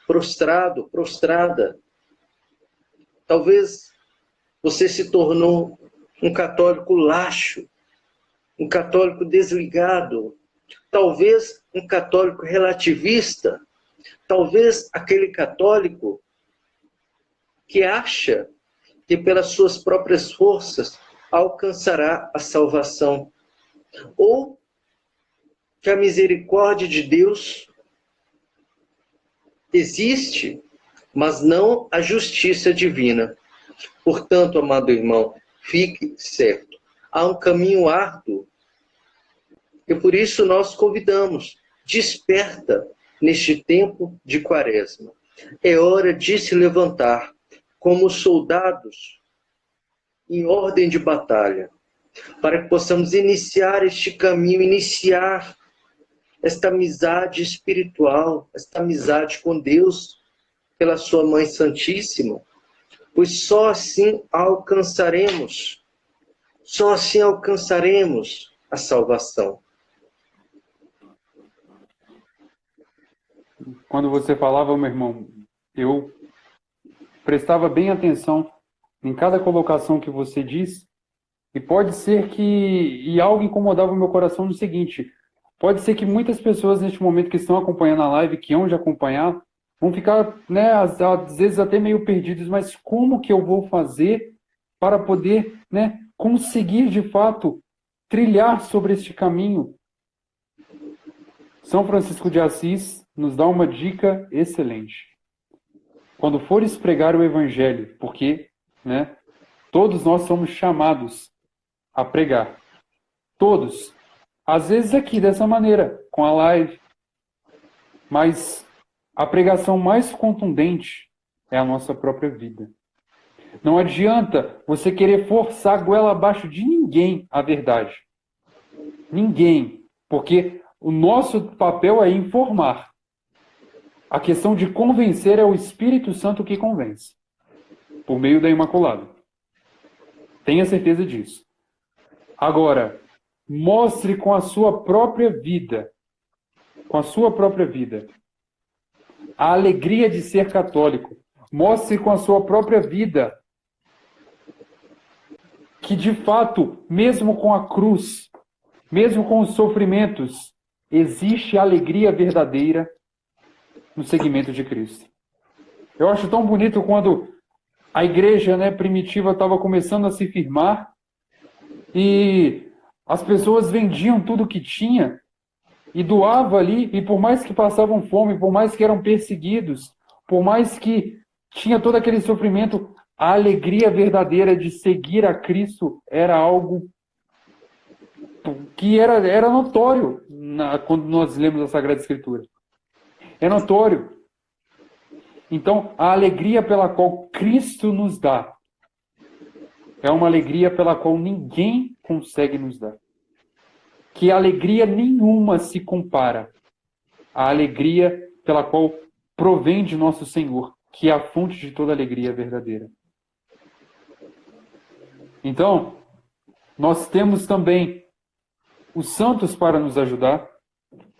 prostrado, prostrada. Talvez você se tornou um católico laxo, um católico desligado, talvez um católico relativista, talvez aquele católico que acha que pelas suas próprias forças alcançará a salvação, ou que a misericórdia de Deus existe, mas não a justiça divina. Portanto, amado irmão, fique certo, há um caminho árduo, e por isso nós convidamos, desperta neste tempo de Quaresma. É hora de se levantar como soldados em ordem de batalha, para que possamos iniciar este caminho, iniciar esta amizade espiritual, esta amizade com Deus, pela sua Mãe Santíssima, pois só assim alcançaremos a salvação. Quando você falava, meu irmão, eu prestava bem atenção em cada colocação que você diz, e pode ser que algo incomodava o meu coração no seguinte: pode ser que muitas pessoas neste momento que estão acompanhando a live, que hão de acompanhar, vão ficar, né, às vezes até meio perdidos, mas como que eu vou fazer para poder, né, conseguir de fato trilhar sobre este caminho? São Francisco de Assis nos dá uma dica excelente. Quando fores pregar o Evangelho, porque, né, todos nós somos chamados a pregar. Todos. Às vezes aqui, dessa maneira, com a live. Mas a pregação mais contundente é a nossa própria vida. Não adianta você querer forçar a goela abaixo de ninguém a verdade. Ninguém. Porque o nosso papel é informar. A questão de convencer é o Espírito Santo que convence, por meio da Imaculada. Tenha certeza disso. Agora, mostre com a sua própria vida, a alegria de ser católico. Mostre com a sua própria vida que, de fato, mesmo com a cruz, mesmo com os sofrimentos, existe alegria verdadeira no seguimento de Cristo. Eu acho tão bonito quando a igreja, né, primitiva estava começando a se firmar e as pessoas vendiam tudo que tinha e doavam ali, e por mais que passavam fome, por mais que eram perseguidos, por mais que tinha todo aquele sofrimento, a alegria verdadeira de seguir a Cristo era algo que era notório quando nós lemos a Sagrada Escritura. É notório. Então, a alegria pela qual Cristo nos dá é uma alegria pela qual ninguém consegue nos dar. Que alegria nenhuma se compara à alegria pela qual provém de nosso Senhor, que é a fonte de toda alegria verdadeira. Então, nós temos também os santos para nos ajudar,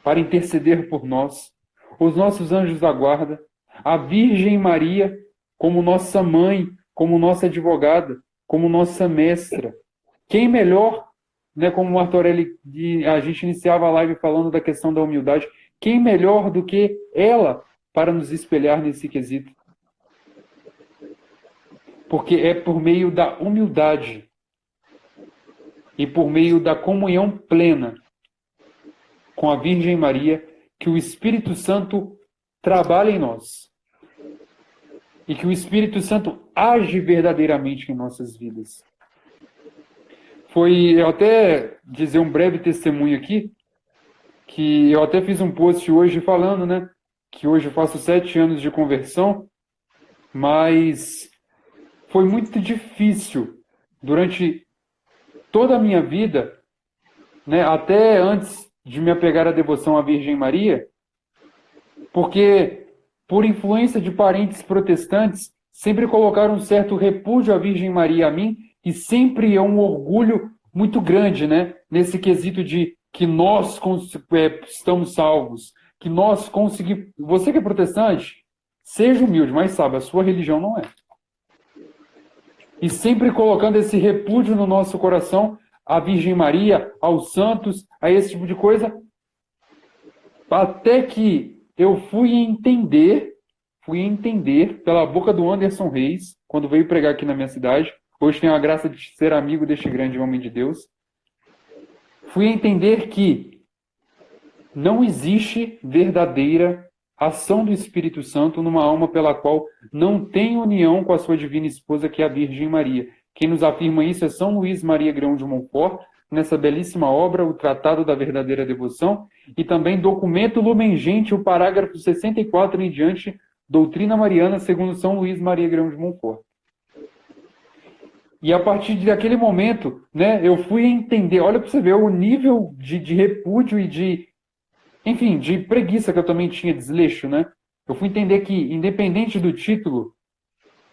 para interceder por nós, os nossos anjos da guarda, a Virgem Maria como nossa mãe, como nossa advogada, como nossa mestra. Quem melhor, né, como o Martorelli, a gente iniciava a live falando da questão da humildade, quem melhor do que ela para nos espelhar nesse quesito? Porque é por meio da humildade e por meio da comunhão plena com a Virgem Maria que o Espírito Santo trabalha em nós e que o Espírito Santo age verdadeiramente em nossas vidas. Eu até dizer um breve testemunho aqui, que eu até fiz um post hoje falando, né, que hoje eu faço 7 anos de conversão, mas foi muito difícil durante toda a minha vida, né, até antes de me apegar à devoção à Virgem Maria, porque, por influência de parentes protestantes, sempre colocaram um certo repúdio à Virgem Maria a mim, e sempre é um orgulho muito grande, né, nesse quesito de que nós estamos salvos, que nós conseguimos... Você que é protestante, seja humilde, mas sabe, a sua religião não é. E sempre colocando esse repúdio no nosso coração à Virgem Maria, aos santos, a esse tipo de coisa, até que eu fui entender pela boca do Anderson Reis, quando veio pregar aqui na minha cidade. Hoje tenho a graça de ser amigo deste grande homem de Deus. Fui entender que não existe verdadeira ação do Espírito Santo numa alma pela qual não tem união com a sua divina esposa, que é a Virgem Maria. Quem nos afirma isso é São Luís Maria Grão de Montfort, nessa belíssima obra, o Tratado da Verdadeira Devoção, e também Documento Lumen Gentium, o parágrafo 64 em diante, Doutrina Mariana, segundo São Luís Maria Grão de Montfort. E a partir daquele momento, né, eu fui entender, olha para você ver o nível de repúdio e de preguiça que eu também tinha, desleixo, né? Eu fui entender que, independente do título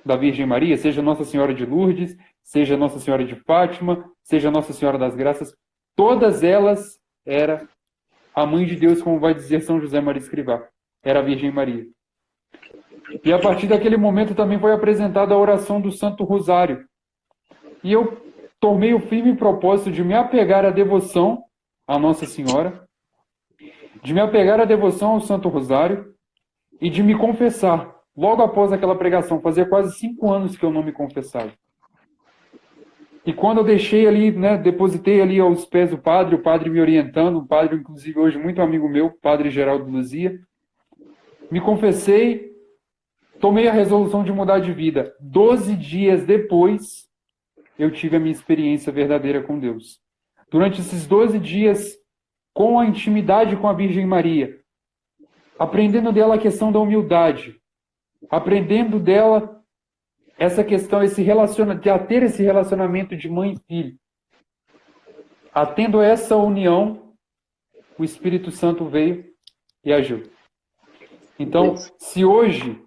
da Virgem Maria, seja Nossa Senhora de Lourdes, seja Nossa Senhora de Fátima, seja Nossa Senhora das Graças, todas elas era a Mãe de Deus, como vai dizer São José Maria Escrivá. Era a Virgem Maria. E a partir daquele momento também foi apresentada a oração do Santo Rosário. E eu tomei o firme propósito de me apegar à devoção à Nossa Senhora, de me apegar à devoção ao Santo Rosário e de me confessar. Logo após aquela pregação, fazia quase 5 anos que eu não me confessava. E quando eu deixei ali, né, depositei ali aos pés do padre, o padre me orientando, um padre, inclusive, hoje muito amigo meu, padre Geraldo Luzia, me confessei, tomei a resolução de mudar de vida. 12 dias depois, eu tive a minha experiência verdadeira com Deus. Durante esses 12 dias, com a intimidade com a Virgem Maria, aprendendo dela a questão da humildade, aprendendo dela essa questão, a ter esse relacionamento de mãe e filho. Atendo a essa união, o Espírito Santo veio e agiu. Então, se hoje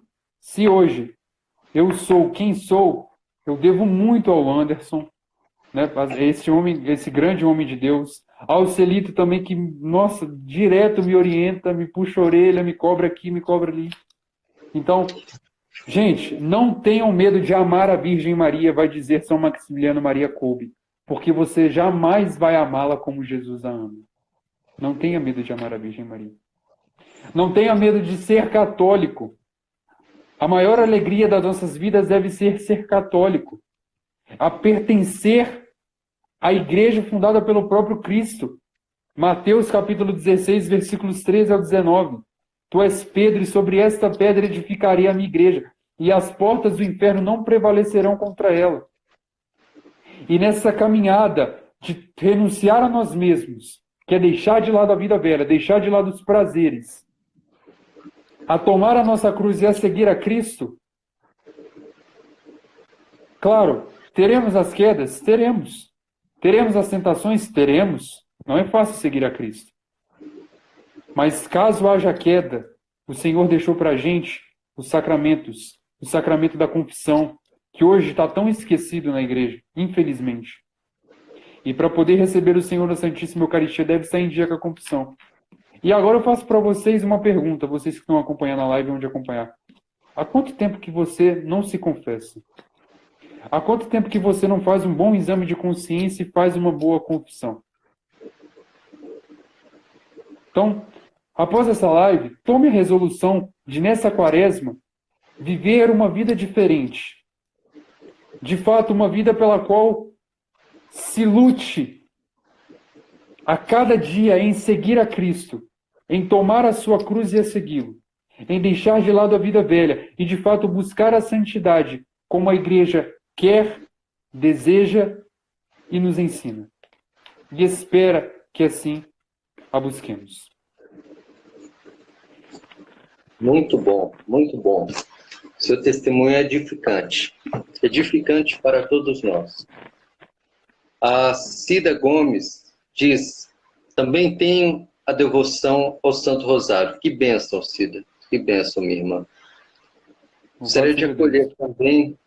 eu sou quem sou, eu devo muito ao Anderson, né, esse grande homem de Deus, ao Celito também, que, nossa, direto me orienta, me puxa a orelha, me cobra aqui, me cobra ali. Então, gente, não tenham medo de amar a Virgem Maria, vai dizer São Maximiliano Maria Kolbe, porque você jamais vai amá-la como Jesus a ama. Não tenha medo de amar a Virgem Maria. Não tenha medo de ser católico. A maior alegria das nossas vidas deve ser católico. A pertencer à igreja fundada pelo próprio Cristo. Mateus capítulo 16, versículos 13 ao 19. Tu és Pedro, e sobre esta pedra edificarei a minha igreja, e as portas do inferno não prevalecerão contra ela. E nessa caminhada de renunciar a nós mesmos, que é deixar de lado a vida velha, deixar de lado os prazeres, a tomar a nossa cruz e a seguir a Cristo, claro, teremos as quedas? Teremos. Teremos as tentações? Teremos. Não é fácil seguir a Cristo. Mas caso haja queda, o Senhor deixou para a gente os sacramentos, o sacramento da confissão, que hoje está tão esquecido na igreja, infelizmente. E para poder receber o Senhor na Santíssima Eucaristia, deve estar em dia com a confissão. E agora eu faço para vocês uma pergunta, vocês que estão acompanhando a live, onde acompanhar. Há quanto tempo que você não se confessa? Há quanto tempo que você não faz um bom exame de consciência e faz uma boa confissão? Então, após essa live, tome a resolução de, nessa quaresma, viver uma vida diferente. De fato, uma vida pela qual se lute a cada dia em seguir a Cristo, em tomar a sua cruz e a segui-lo, em deixar de lado a vida velha e, de fato, buscar a santidade como a igreja quer, deseja e nos ensina. E espera que assim a busquemos. Muito bom, muito bom. Seu testemunho é edificante. Edificante para todos nós. A Cida Gomes diz: também tenho a devoção ao Santo Rosário. Que bênção, Cida. Que bênção, minha irmã. Gostaria de acolher também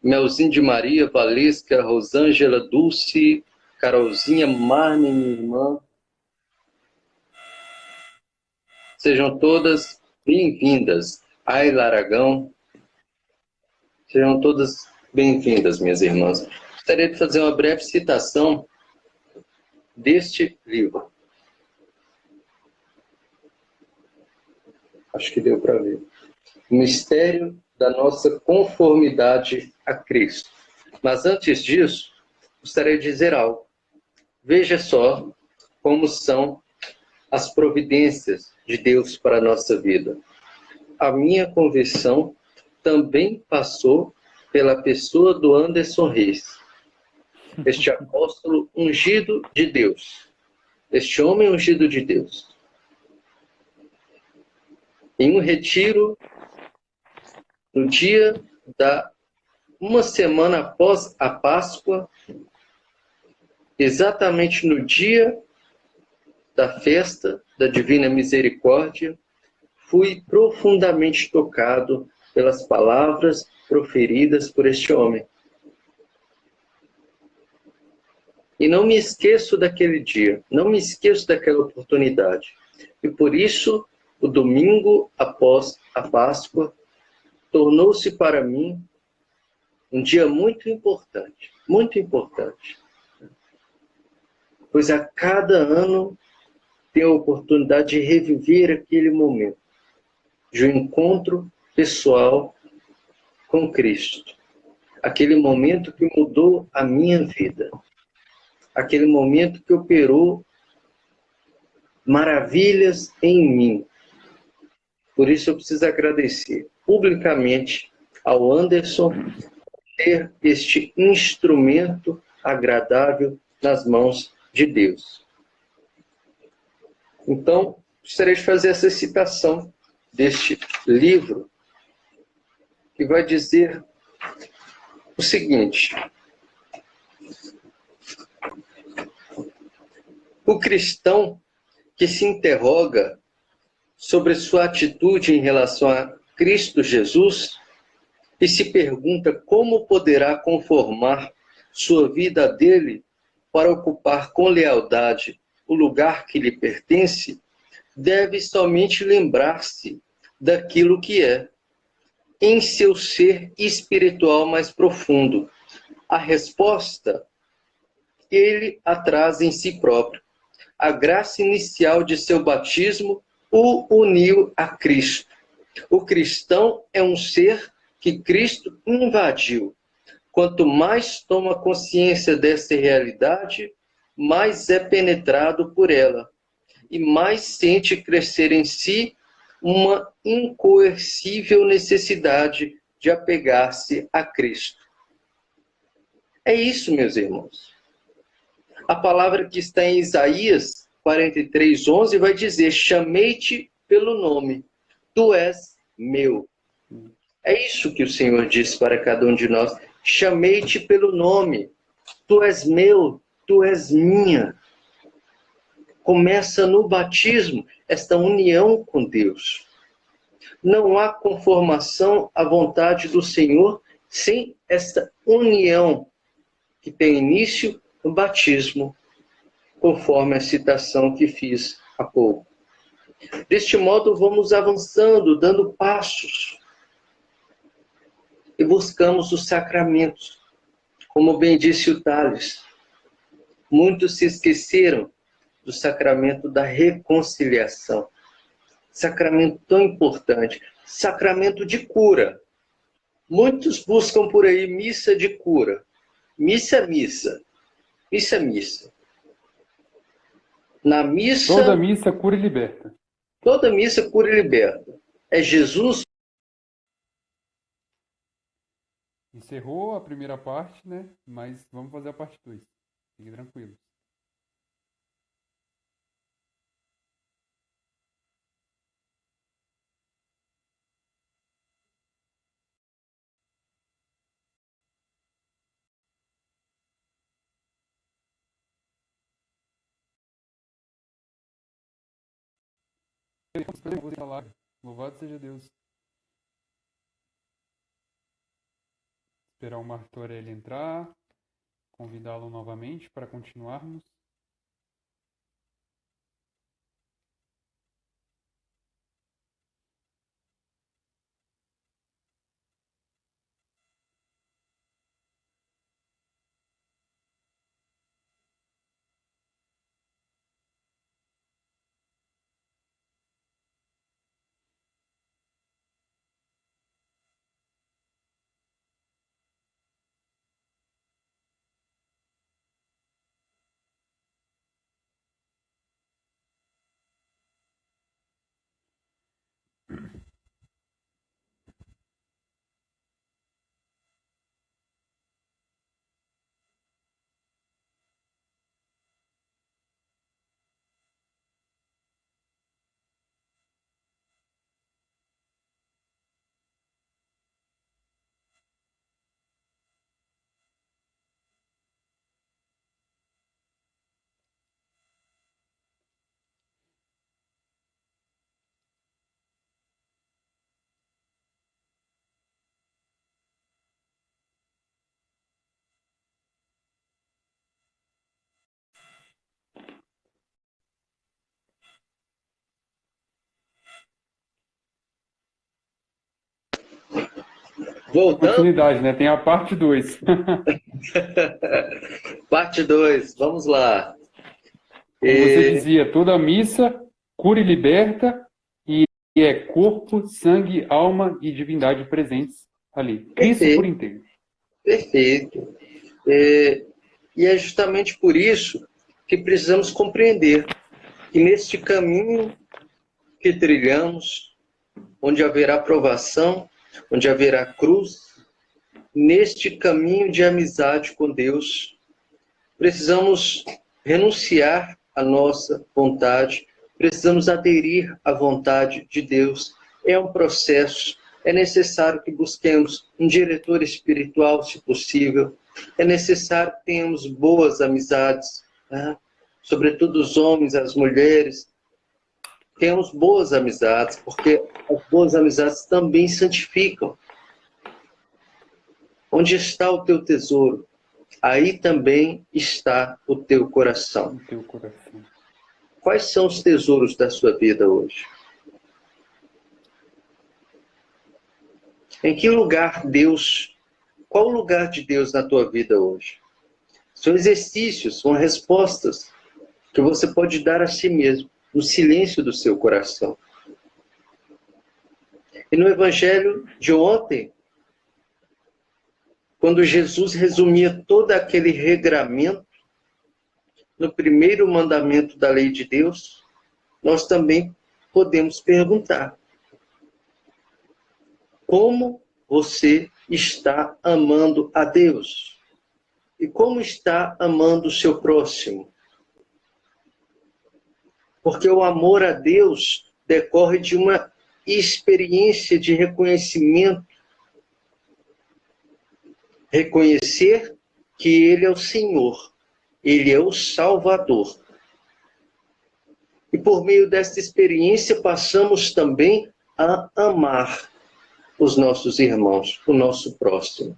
Melzinho de Maria, Valesca, Rosângela, Dulce, Carolzinha, Marne, minha irmã. Sejam todas bem-vindas. Ayla Aragão. Sejam todas bem-vindas, minhas irmãs. Gostaria de fazer uma breve citação deste livro. Acho que deu para ver. O mistério da nossa conformidade a Cristo. Mas antes disso, gostaria de dizer algo. Veja só como são as providências de Deus para a nossa vida. A minha conversão também passou pela pessoa do Anderson Reis, este apóstolo ungido de Deus, este homem ungido de Deus. Em um retiro, no dia uma semana após a Páscoa, exatamente no dia da festa da Divina Misericórdia, fui profundamente tocado pelas palavras proferidas por este homem. E não me esqueço daquele dia, não me esqueço daquela oportunidade. E por isso, o domingo após a Páscoa tornou-se para mim um dia muito importante, pois a cada ano tenho a oportunidade de reviver aquele momento de um encontro pessoal com Cristo. Aquele momento que mudou a minha vida. Aquele momento que operou maravilhas em mim. Por isso eu preciso agradecer publicamente ao Anderson ter este instrumento agradável nas mãos de Deus. Então, gostaria de fazer essa citação deste livro, que vai dizer o seguinte: o cristão que se interroga sobre sua atitude em relação a Cristo Jesus e se pergunta como poderá conformar sua vida a dele para ocupar com lealdade o lugar que lhe pertence, deve somente lembrar-se daquilo que é, em seu ser espiritual mais profundo. A resposta ele a traz em si próprio. A graça inicial de seu batismo o uniu a Cristo. O cristão é um ser que Cristo invadiu. Quanto mais toma consciência dessa realidade, mais é penetrado por ela e mais sente crescer em si uma incoercível necessidade de apegar-se a Cristo. É isso, meus irmãos. A palavra que está em Isaías 43:11 vai dizer: chamei-te pelo nome, tu és meu. É isso que o Senhor diz para cada um de nós: chamei-te pelo nome, tu és meu, tu és minha. Começa no batismo esta união com Deus. Não há conformação à vontade do Senhor sem esta união que tem início no batismo, conforme a citação que fiz há pouco. Deste modo, vamos avançando, dando passos e buscamos os sacramentos. Como bem disse o Tales, muitos se esqueceram do sacramento da reconciliação. Sacramento tão importante. Sacramento de cura. Muitos buscam por aí missa de cura. Missa é missa. Missa é missa. Na missa... Toda missa cura e liberta. Toda missa cura e liberta. É Jesus... Encerrou a primeira parte, né? Mas vamos fazer a parte 2. Fique tranquilo. Vou falar. Louvado seja Deus. Esperar o Martorelli entrar, convidá-lo novamente para continuarmos. Voltando, Continuidade, né? Tem a parte 2. parte 2, vamos lá. Como você dizia, toda missa cura e liberta e é corpo, sangue, alma e divindade presentes ali. Cristo por inteiro. Perfeito. E é justamente por isso que precisamos compreender que neste caminho que trilhamos, onde haverá provação, onde haverá cruz, neste caminho de amizade com Deus, precisamos renunciar à nossa vontade, precisamos aderir à vontade de Deus. É um processo, é necessário que busquemos um diretor espiritual, se possível, é necessário que tenhamos boas amizades, né? Sobretudo os homens, as mulheres, tenhamos boas amizades, porque as boas amizades também santificam. Onde está o teu tesouro? Aí também está o teu coração. O teu coração. Quais são os tesouros da sua vida hoje? Em que lugar Deus, qual o lugar de Deus na tua vida hoje? São exercícios, são respostas que você pode dar a si mesmo, no silêncio do seu coração. E no evangelho de ontem, quando Jesus resumia todo aquele regramento, no primeiro mandamento da lei de Deus, nós também podemos perguntar: como você está amando a Deus? E como está amando o seu próximo? Porque o amor a Deus decorre de uma experiência de reconhecimento. Reconhecer que Ele é o Senhor, Ele é o Salvador. E por meio desta experiência passamos também a amar os nossos irmãos, o nosso próximo.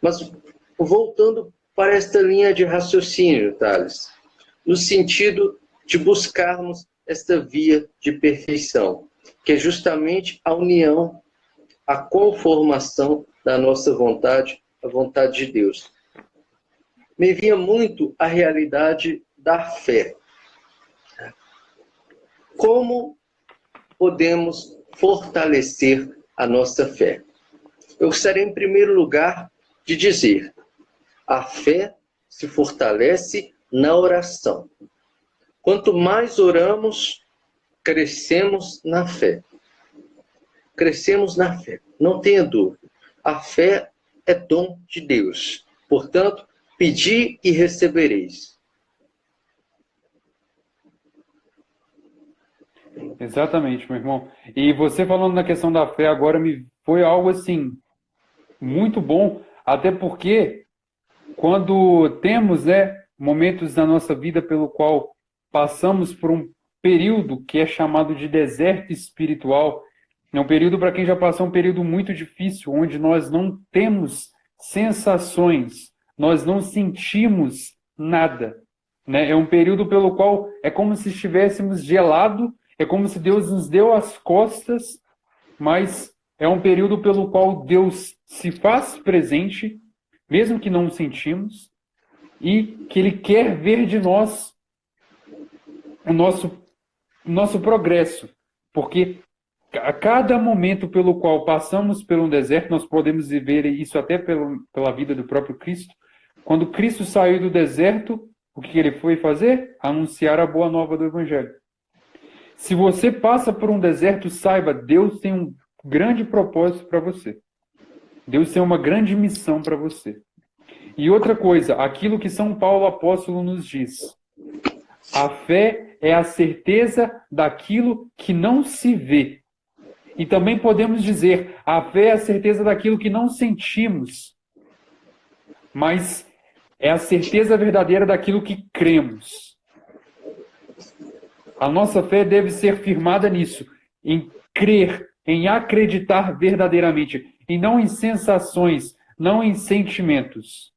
Mas voltando para esta linha de raciocínio, Thales, no sentido de buscarmos esta via de perfeição, que é justamente a união, a conformação da nossa vontade à vontade de Deus. Me vinha muito a realidade da fé. Como podemos fortalecer a nossa fé? Eu gostaria, em primeiro lugar, de dizer: a fé se fortalece na oração. Quanto mais oramos, crescemos na fé. Crescemos na fé, não tenha dúvida. A fé é dom de Deus. Portanto, pedi e recebereis. Exatamente, meu irmão. E você falando na questão da fé agora me foi algo assim muito bom, até porque quando temos, né, momentos da nossa vida pelo qual passamos por um período que é chamado de deserto espiritual. É um período para quem já passou um período muito difícil, onde nós não temos sensações, nós não sentimos nada, né? É um período pelo qual é como se estivéssemos gelado, é como se Deus nos deu as costas, mas é um período pelo qual Deus se faz presente, mesmo que não o sentimos, e que Ele quer ver de nós o nosso progresso, porque a cada momento pelo qual passamos por um deserto, nós podemos viver isso até pela vida do próprio Cristo. Quando Cristo saiu do deserto, o que ele foi fazer? Anunciar a boa nova do Evangelho. Se você passa por um deserto, saiba, Deus tem um grande propósito para você. Deus tem uma grande missão para você. E outra coisa, aquilo que São Paulo apóstolo nos diz, a fé é a certeza daquilo que não se vê. E também podemos dizer, a fé é a certeza daquilo que não sentimos, mas é a certeza verdadeira daquilo que cremos. A nossa fé deve ser firmada nisso, em crer, em acreditar verdadeiramente, e não em sensações, não em sentimentos.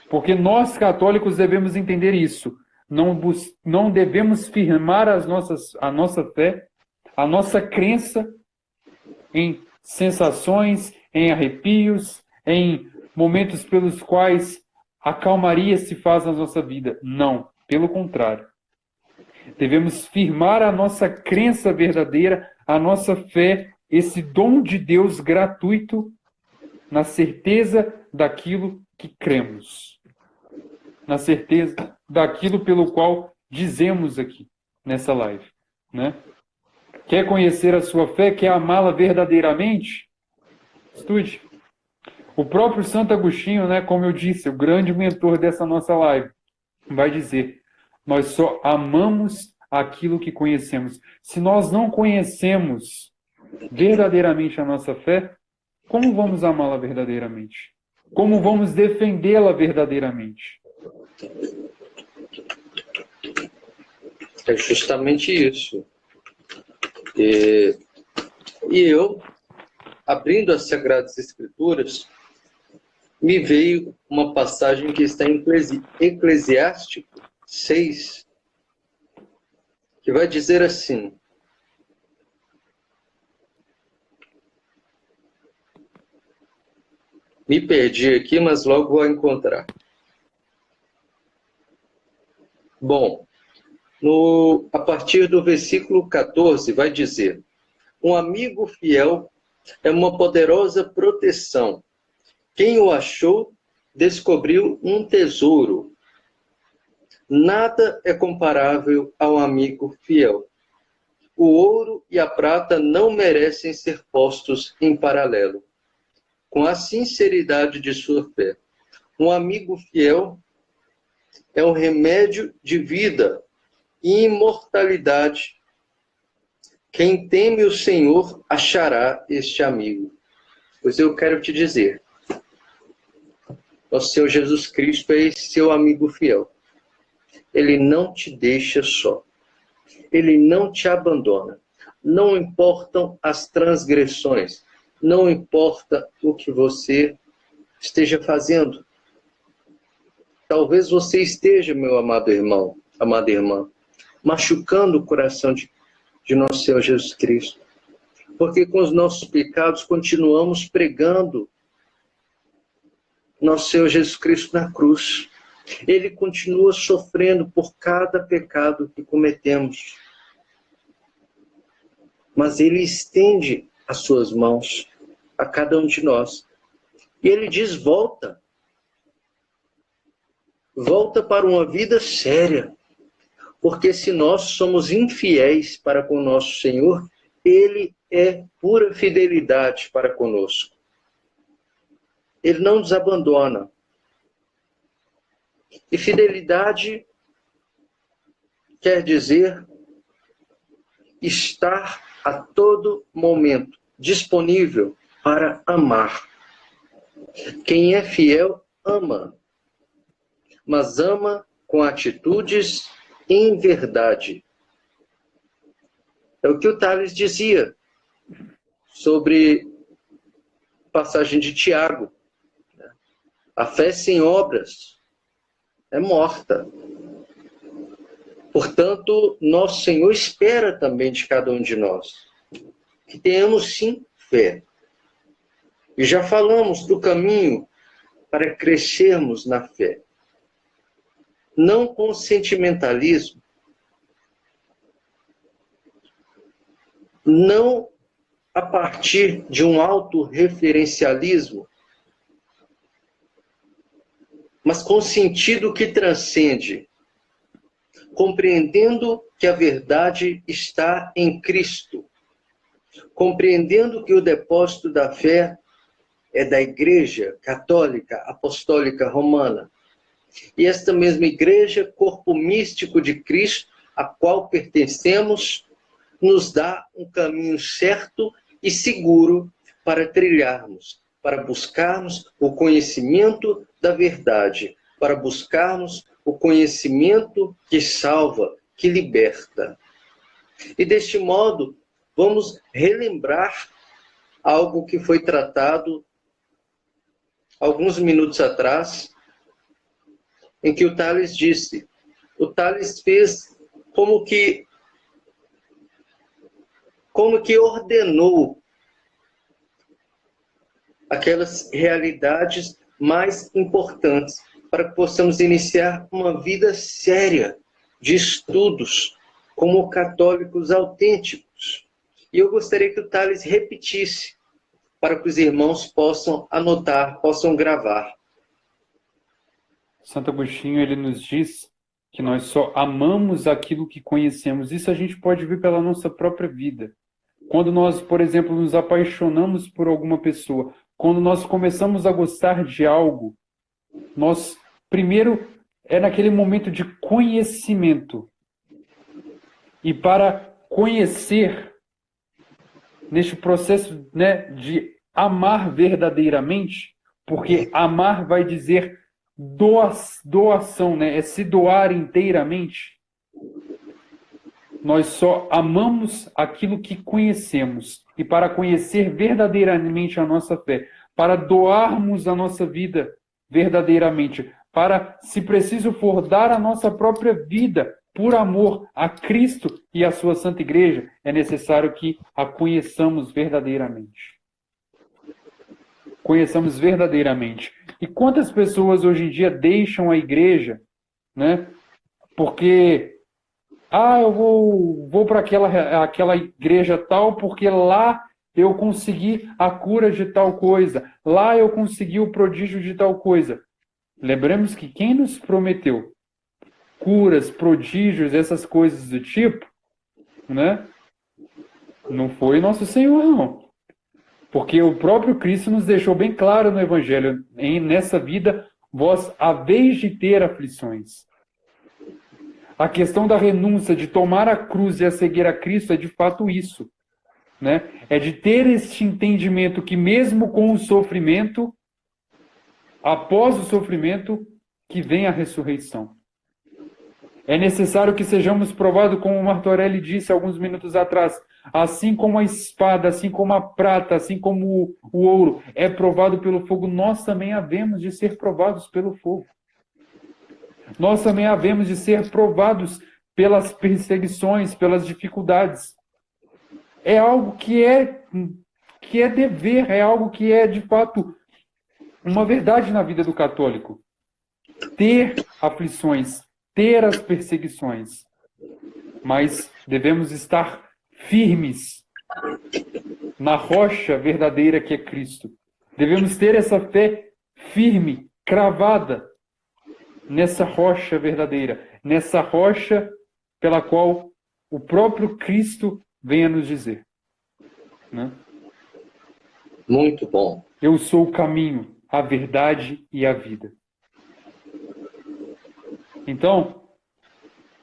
Porque nós, católicos, devemos entender isso. Não devemos firmar a nossa fé, a nossa crença em sensações, em arrepios, em momentos pelos quais a calmaria se faz na nossa vida. Não, pelo contrário. Devemos firmar a nossa crença verdadeira, a nossa fé, esse dom de Deus gratuito, na certeza daquilo que cremos. Na certeza daquilo pelo qual dizemos aqui, nessa live, né? Quer conhecer a sua fé? Quer amá-la verdadeiramente? Estude. O próprio Santo Agostinho, né, como eu disse, o grande mentor dessa nossa live, vai dizer, nós só amamos aquilo que conhecemos. Se nós não conhecemos verdadeiramente a nossa fé, como vamos amá-la verdadeiramente? Como vamos defendê-la verdadeiramente? É justamente isso. E eu, abrindo as Sagradas Escrituras, me veio uma passagem que está em Eclesiástico 6, que vai dizer assim: me perdi aqui, mas logo vou encontrar. Bom, a partir do versículo 14, vai dizer: um amigo fiel é uma poderosa proteção. Quem o achou, descobriu um tesouro. Nada é comparável ao amigo fiel. O ouro e a prata não merecem ser postos em paralelo com a sinceridade de sua fé. Um amigo fiel é um remédio de vida e imortalidade. Quem teme o Senhor achará este amigo. Pois eu quero te dizer, nosso Senhor Jesus Cristo é esse seu amigo fiel. Ele não te deixa só. Ele não te abandona. Não importam as transgressões. Não importa o que você esteja fazendo. Talvez você esteja, meu amado irmão, amada irmã, machucando o coração de nosso Senhor Jesus Cristo. Porque com os nossos pecados continuamos pregando nosso Senhor Jesus Cristo na cruz. Ele continua sofrendo por cada pecado que cometemos. Mas Ele estende as suas mãos a cada um de nós. E Ele diz, volta. Volta para uma vida séria. Porque se nós somos infiéis para com o nosso Senhor, Ele é pura fidelidade para conosco. Ele não nos abandona. E fidelidade quer dizer estar a todo momento disponível para amar. Quem é fiel, ama. Mas ama com atitudes em verdade. É o que o Tales dizia sobre a passagem de Tiago. A fé sem obras é morta. Portanto, nosso Senhor espera também de cada um de nós que tenhamos sim fé. E já falamos do caminho para crescermos na fé. Não com sentimentalismo, não a partir de um autorreferencialismo, mas com sentido que transcende, compreendendo que a verdade está em Cristo, compreendendo que o depósito da fé é da Igreja Católica Apostólica Romana. E esta mesma Igreja, corpo místico de Cristo, a qual pertencemos, nos dá um caminho certo e seguro para trilharmos, para buscarmos o conhecimento da verdade, para buscarmos o conhecimento que salva, que liberta. E deste modo, vamos relembrar algo que foi tratado alguns minutos atrás, em que o Tales disse, o Tales fez como que ordenou aquelas realidades mais importantes para que possamos iniciar uma vida séria de estudos como católicos autênticos. E eu gostaria que o Tales repetisse para que os irmãos possam anotar, possam gravar. Santo Agostinho, ele nos diz que nós só amamos aquilo que conhecemos. Isso a gente pode ver pela nossa própria vida. Quando nós, por exemplo, nos apaixonamos por alguma pessoa, quando nós começamos a gostar de algo, nós, primeiro, é naquele momento de conhecimento. E para conhecer, neste processo, né, de amar verdadeiramente, porque amar vai dizer doação, né, é se doar inteiramente. Nós só amamos aquilo que conhecemos. E para conhecer verdadeiramente a nossa fé, para doarmos a nossa vida verdadeiramente, para, se preciso for, dar a nossa própria vida por amor a Cristo e a sua Santa Igreja, é necessário que a conheçamos verdadeiramente. Conheçamos verdadeiramente. E quantas pessoas hoje em dia deixam a igreja, né? Porque eu vou para aquela igreja tal, porque lá eu consegui a cura de tal coisa, lá eu consegui o prodígio de tal coisa. Lembremos que quem nos prometeu curas, prodígios, essas coisas do tipo, né? Não foi nosso Senhor, não. Porque o próprio Cristo nos deixou bem claro no Evangelho, nessa vida, vós haveis de ter aflições. A questão da renúncia, de tomar a cruz e a seguir a Cristo, é de fato isso. Né? É de ter este entendimento que mesmo com o sofrimento, após o sofrimento, que vem a ressurreição. É necessário que sejamos provados, como o Martorelli disse alguns minutos atrás, assim como a espada, assim como a prata, assim como o ouro é provado pelo fogo, nós também havemos de ser provados pelo fogo. Nós também havemos de ser provados pelas perseguições, pelas dificuldades. É algo que é dever, é algo que é, de fato, uma verdade na vida do católico. Ter aflições, ter as perseguições. Mas devemos estar firmes na rocha verdadeira que é Cristo. Devemos ter essa fé firme, cravada nessa rocha verdadeira, nessa rocha pela qual o próprio Cristo vem a nos dizer. Né? Muito bom. Eu sou o caminho, a verdade e a vida. Então,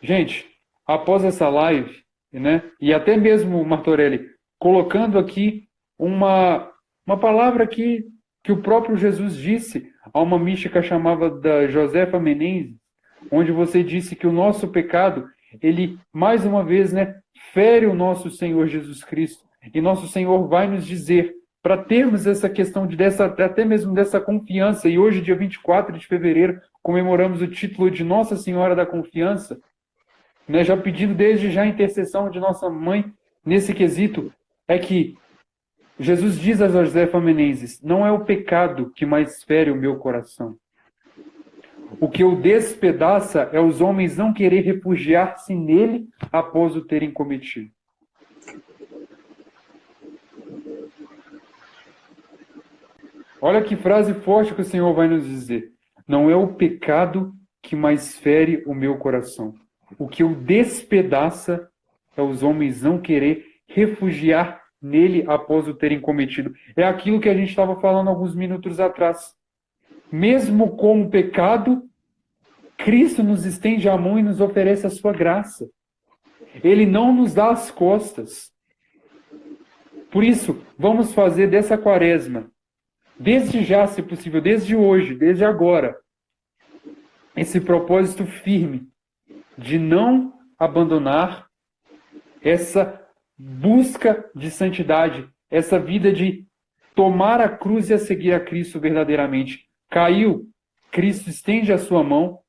gente, após essa live, né, e até mesmo o Martorelli colocando aqui uma palavra que o próprio Jesus disse a uma mística chamada da Josefa Menezes, onde você disse que o nosso pecado ele, mais uma vez, fere o nosso Senhor Jesus Cristo. E nosso Senhor vai nos dizer, para termos essa questão até mesmo dessa confiança, e hoje, dia 24 de fevereiro, comemoramos o título de Nossa Senhora da Confiança, já pedindo desde já a intercessão de nossa mãe nesse quesito, é que Jesus diz a Josefa Menezes, não é o pecado que mais fere o meu coração. O que o despedaça é os homens não querer refugiar-se nele após o terem cometido. Olha que frase forte que o Senhor vai nos dizer. Não é o pecado que mais fere o meu coração. O que o despedaça é os homens não querer refugiar nele após o terem cometido. É aquilo que a gente estava falando alguns minutos atrás. Mesmo com o pecado, Cristo nos estende a mão e nos oferece a sua graça. Ele não nos dá as costas. Por isso, vamos fazer dessa quaresma, desde já, se possível, desde hoje, desde agora, esse propósito firme de não abandonar essa busca de santidade, essa vida de tomar a cruz e a seguir a Cristo verdadeiramente. Caiu, Cristo estende a sua mão,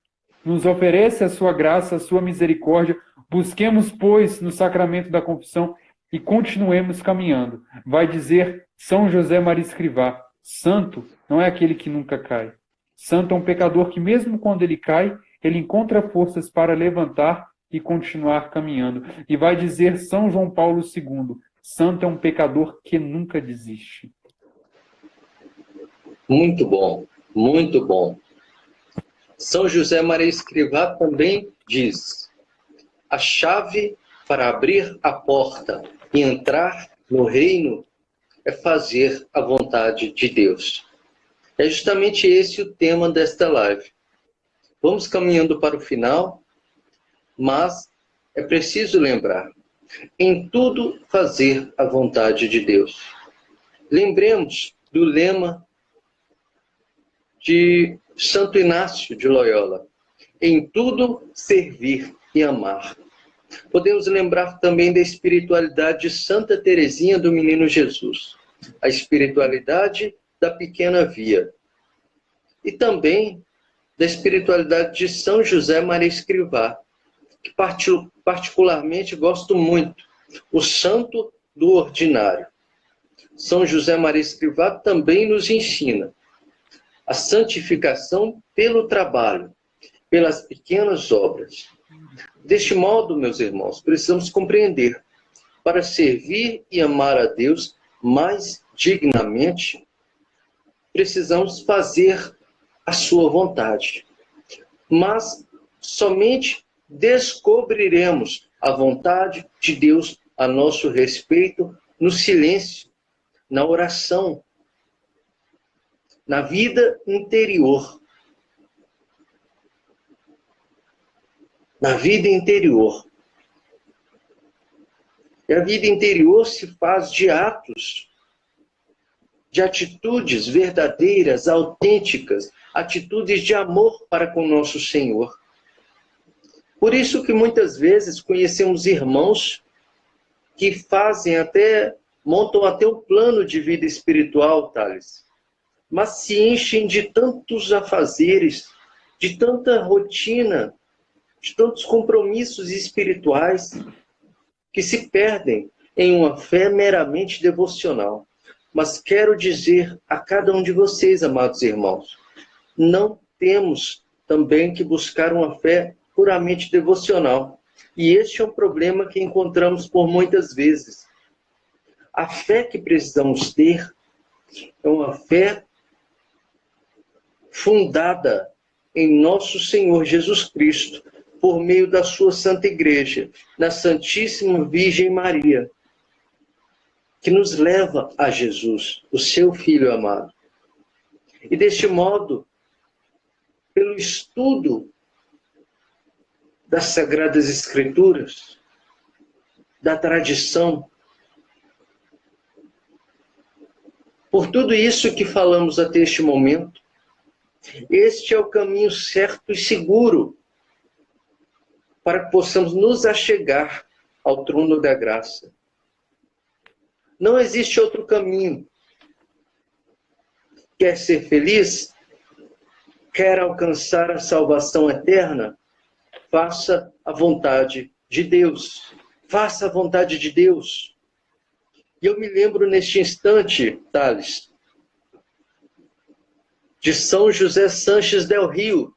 nos oferece a sua graça, a sua misericórdia. Busquemos, pois, no sacramento da confissão e continuemos caminhando. Vai dizer São José Maria Escrivá, santo não é aquele que nunca cai. Santo é um pecador que, mesmo quando ele cai, ele encontra forças para levantar e continuar caminhando. E vai dizer São João Paulo II, santo é um pecador que nunca desiste. Muito bom, muito bom. São José Maria Escrivá também diz: a chave para abrir a porta e entrar no reino é fazer a vontade de Deus. É justamente esse o tema desta live. Vamos caminhando para o final, mas é preciso lembrar, em tudo fazer a vontade de Deus. Lembremos do lema de Santo Inácio de Loyola, em tudo servir e amar. Podemos lembrar também da espiritualidade de Santa Teresinha do Menino Jesus, a espiritualidade da pequena via. E também da espiritualidade de São José Maria Escrivá, que particularmente gosto muito, o santo do ordinário. São José Maria Escrivá também nos ensina a santificação pelo trabalho, pelas pequenas obras. Deste modo, meus irmãos, precisamos compreender, para servir e amar a Deus mais dignamente, precisamos fazer a sua vontade. Mas somente descobriremos a vontade de Deus a nosso respeito no silêncio, na oração, na vida interior. Na vida interior. E a vida interior se faz de atos, de atitudes verdadeiras, autênticas, atitudes de amor para com nosso Senhor. Por isso que muitas vezes conhecemos irmãos que montam até um plano de vida espiritual, Thales, mas se enchem de tantos afazeres, de tanta rotina, de tantos compromissos espirituais, que se perdem em uma fé meramente devocional. Mas quero dizer a cada um de vocês, amados irmãos, não temos também que buscar uma fé puramente devocional. E este é um problema que encontramos por muitas vezes. A fé que precisamos ter é uma fé fundada em nosso Senhor Jesus Cristo, por meio da sua Santa Igreja, na Santíssima Virgem Maria, que nos leva a Jesus, o seu Filho amado. E deste modo, pelo estudo das Sagradas Escrituras, da tradição, por tudo isso que falamos até este momento, este é o caminho certo e seguro para que possamos nos achegar ao trono da graça. Não existe outro caminho. Quer ser feliz? Quer alcançar a salvação eterna? Faça a vontade de Deus. Faça a vontade de Deus. E eu me lembro neste instante, Thales, de São José Sanches del Rio,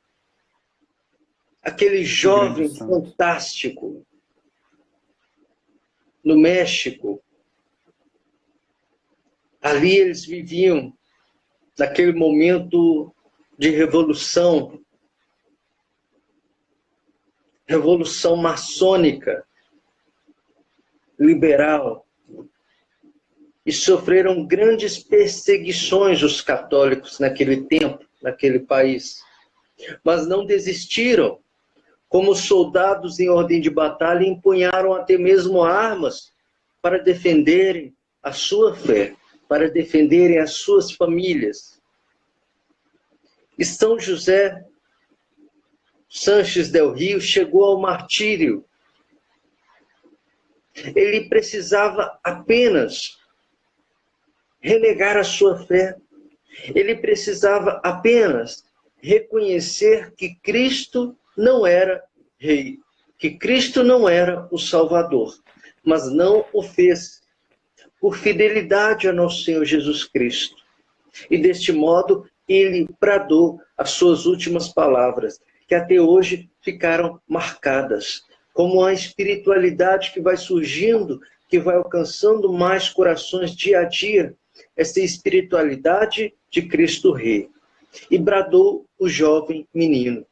aquele jovem fantástico, no México. Ali eles viviam naquele momento de revolução maçônica, liberal, e sofreram grandes perseguições os católicos naquele tempo, naquele país. Mas não desistiram. Como soldados em ordem de batalha, empunharam até mesmo armas para defenderem a sua fé, para defenderem as suas famílias. E São José Sanches del Rio chegou ao martírio. Ele precisava apenas renegar a sua fé. Ele precisava apenas reconhecer que Cristo não era rei, que Cristo não era o Salvador, mas não o fez por fidelidade a nosso Senhor Jesus Cristo. E deste modo, ele bradou as suas últimas palavras, que até hoje ficaram marcadas, como a espiritualidade que vai surgindo, que vai alcançando mais corações dia a dia, essa espiritualidade de Cristo Rei. E bradou o jovem menino: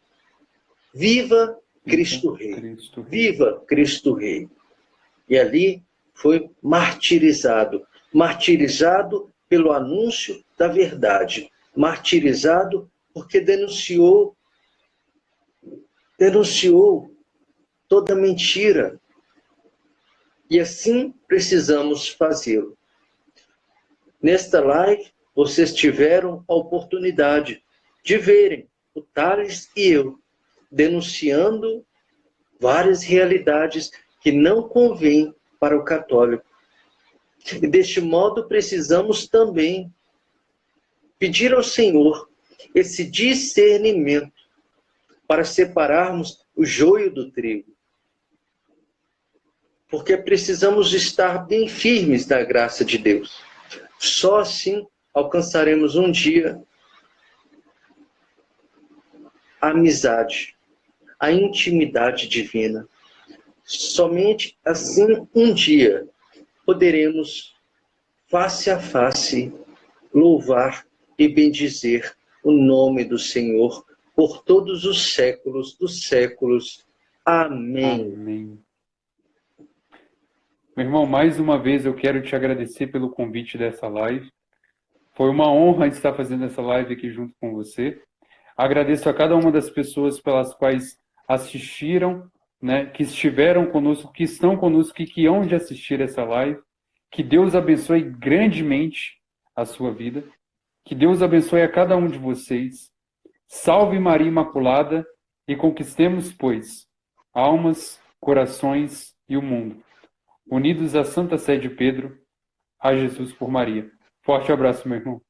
viva Cristo Rei! Viva Cristo Rei! E ali foi martirizado pelo anúncio da verdade, martirizado porque denunciou toda mentira. E assim precisamos fazê-lo. Nesta live, vocês tiveram a oportunidade de verem o Thales e eu denunciando várias realidades que não convêm para o católico. E deste modo precisamos também pedir ao Senhor esse discernimento para separarmos o joio do trigo. Porque precisamos estar bem firmes na graça de Deus. Só assim alcançaremos um dia a amizade, a intimidade divina. Somente assim um dia poderemos, face a face, louvar e bendizer o nome do Senhor por todos os séculos dos séculos. Amém. Amém. Meu irmão, mais uma vez eu quero te agradecer pelo convite dessa live. Foi uma honra estar fazendo essa live aqui junto com você. Agradeço a cada uma das pessoas pelas quais assistiram, né, que estiveram conosco, que estão conosco e que hão de assistir essa live. Que Deus abençoe grandemente a sua vida. Que Deus abençoe a cada um de vocês. Salve Maria Imaculada e conquistemos, pois, almas, corações e o mundo, unidos à Santa Sé de Pedro, a Jesus por Maria. Forte abraço, meu irmão.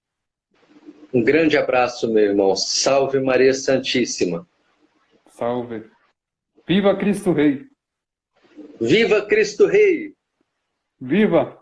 Um grande abraço, meu irmão. Salve Maria Santíssima. Salve. Viva Cristo Rei. Viva Cristo Rei. Viva!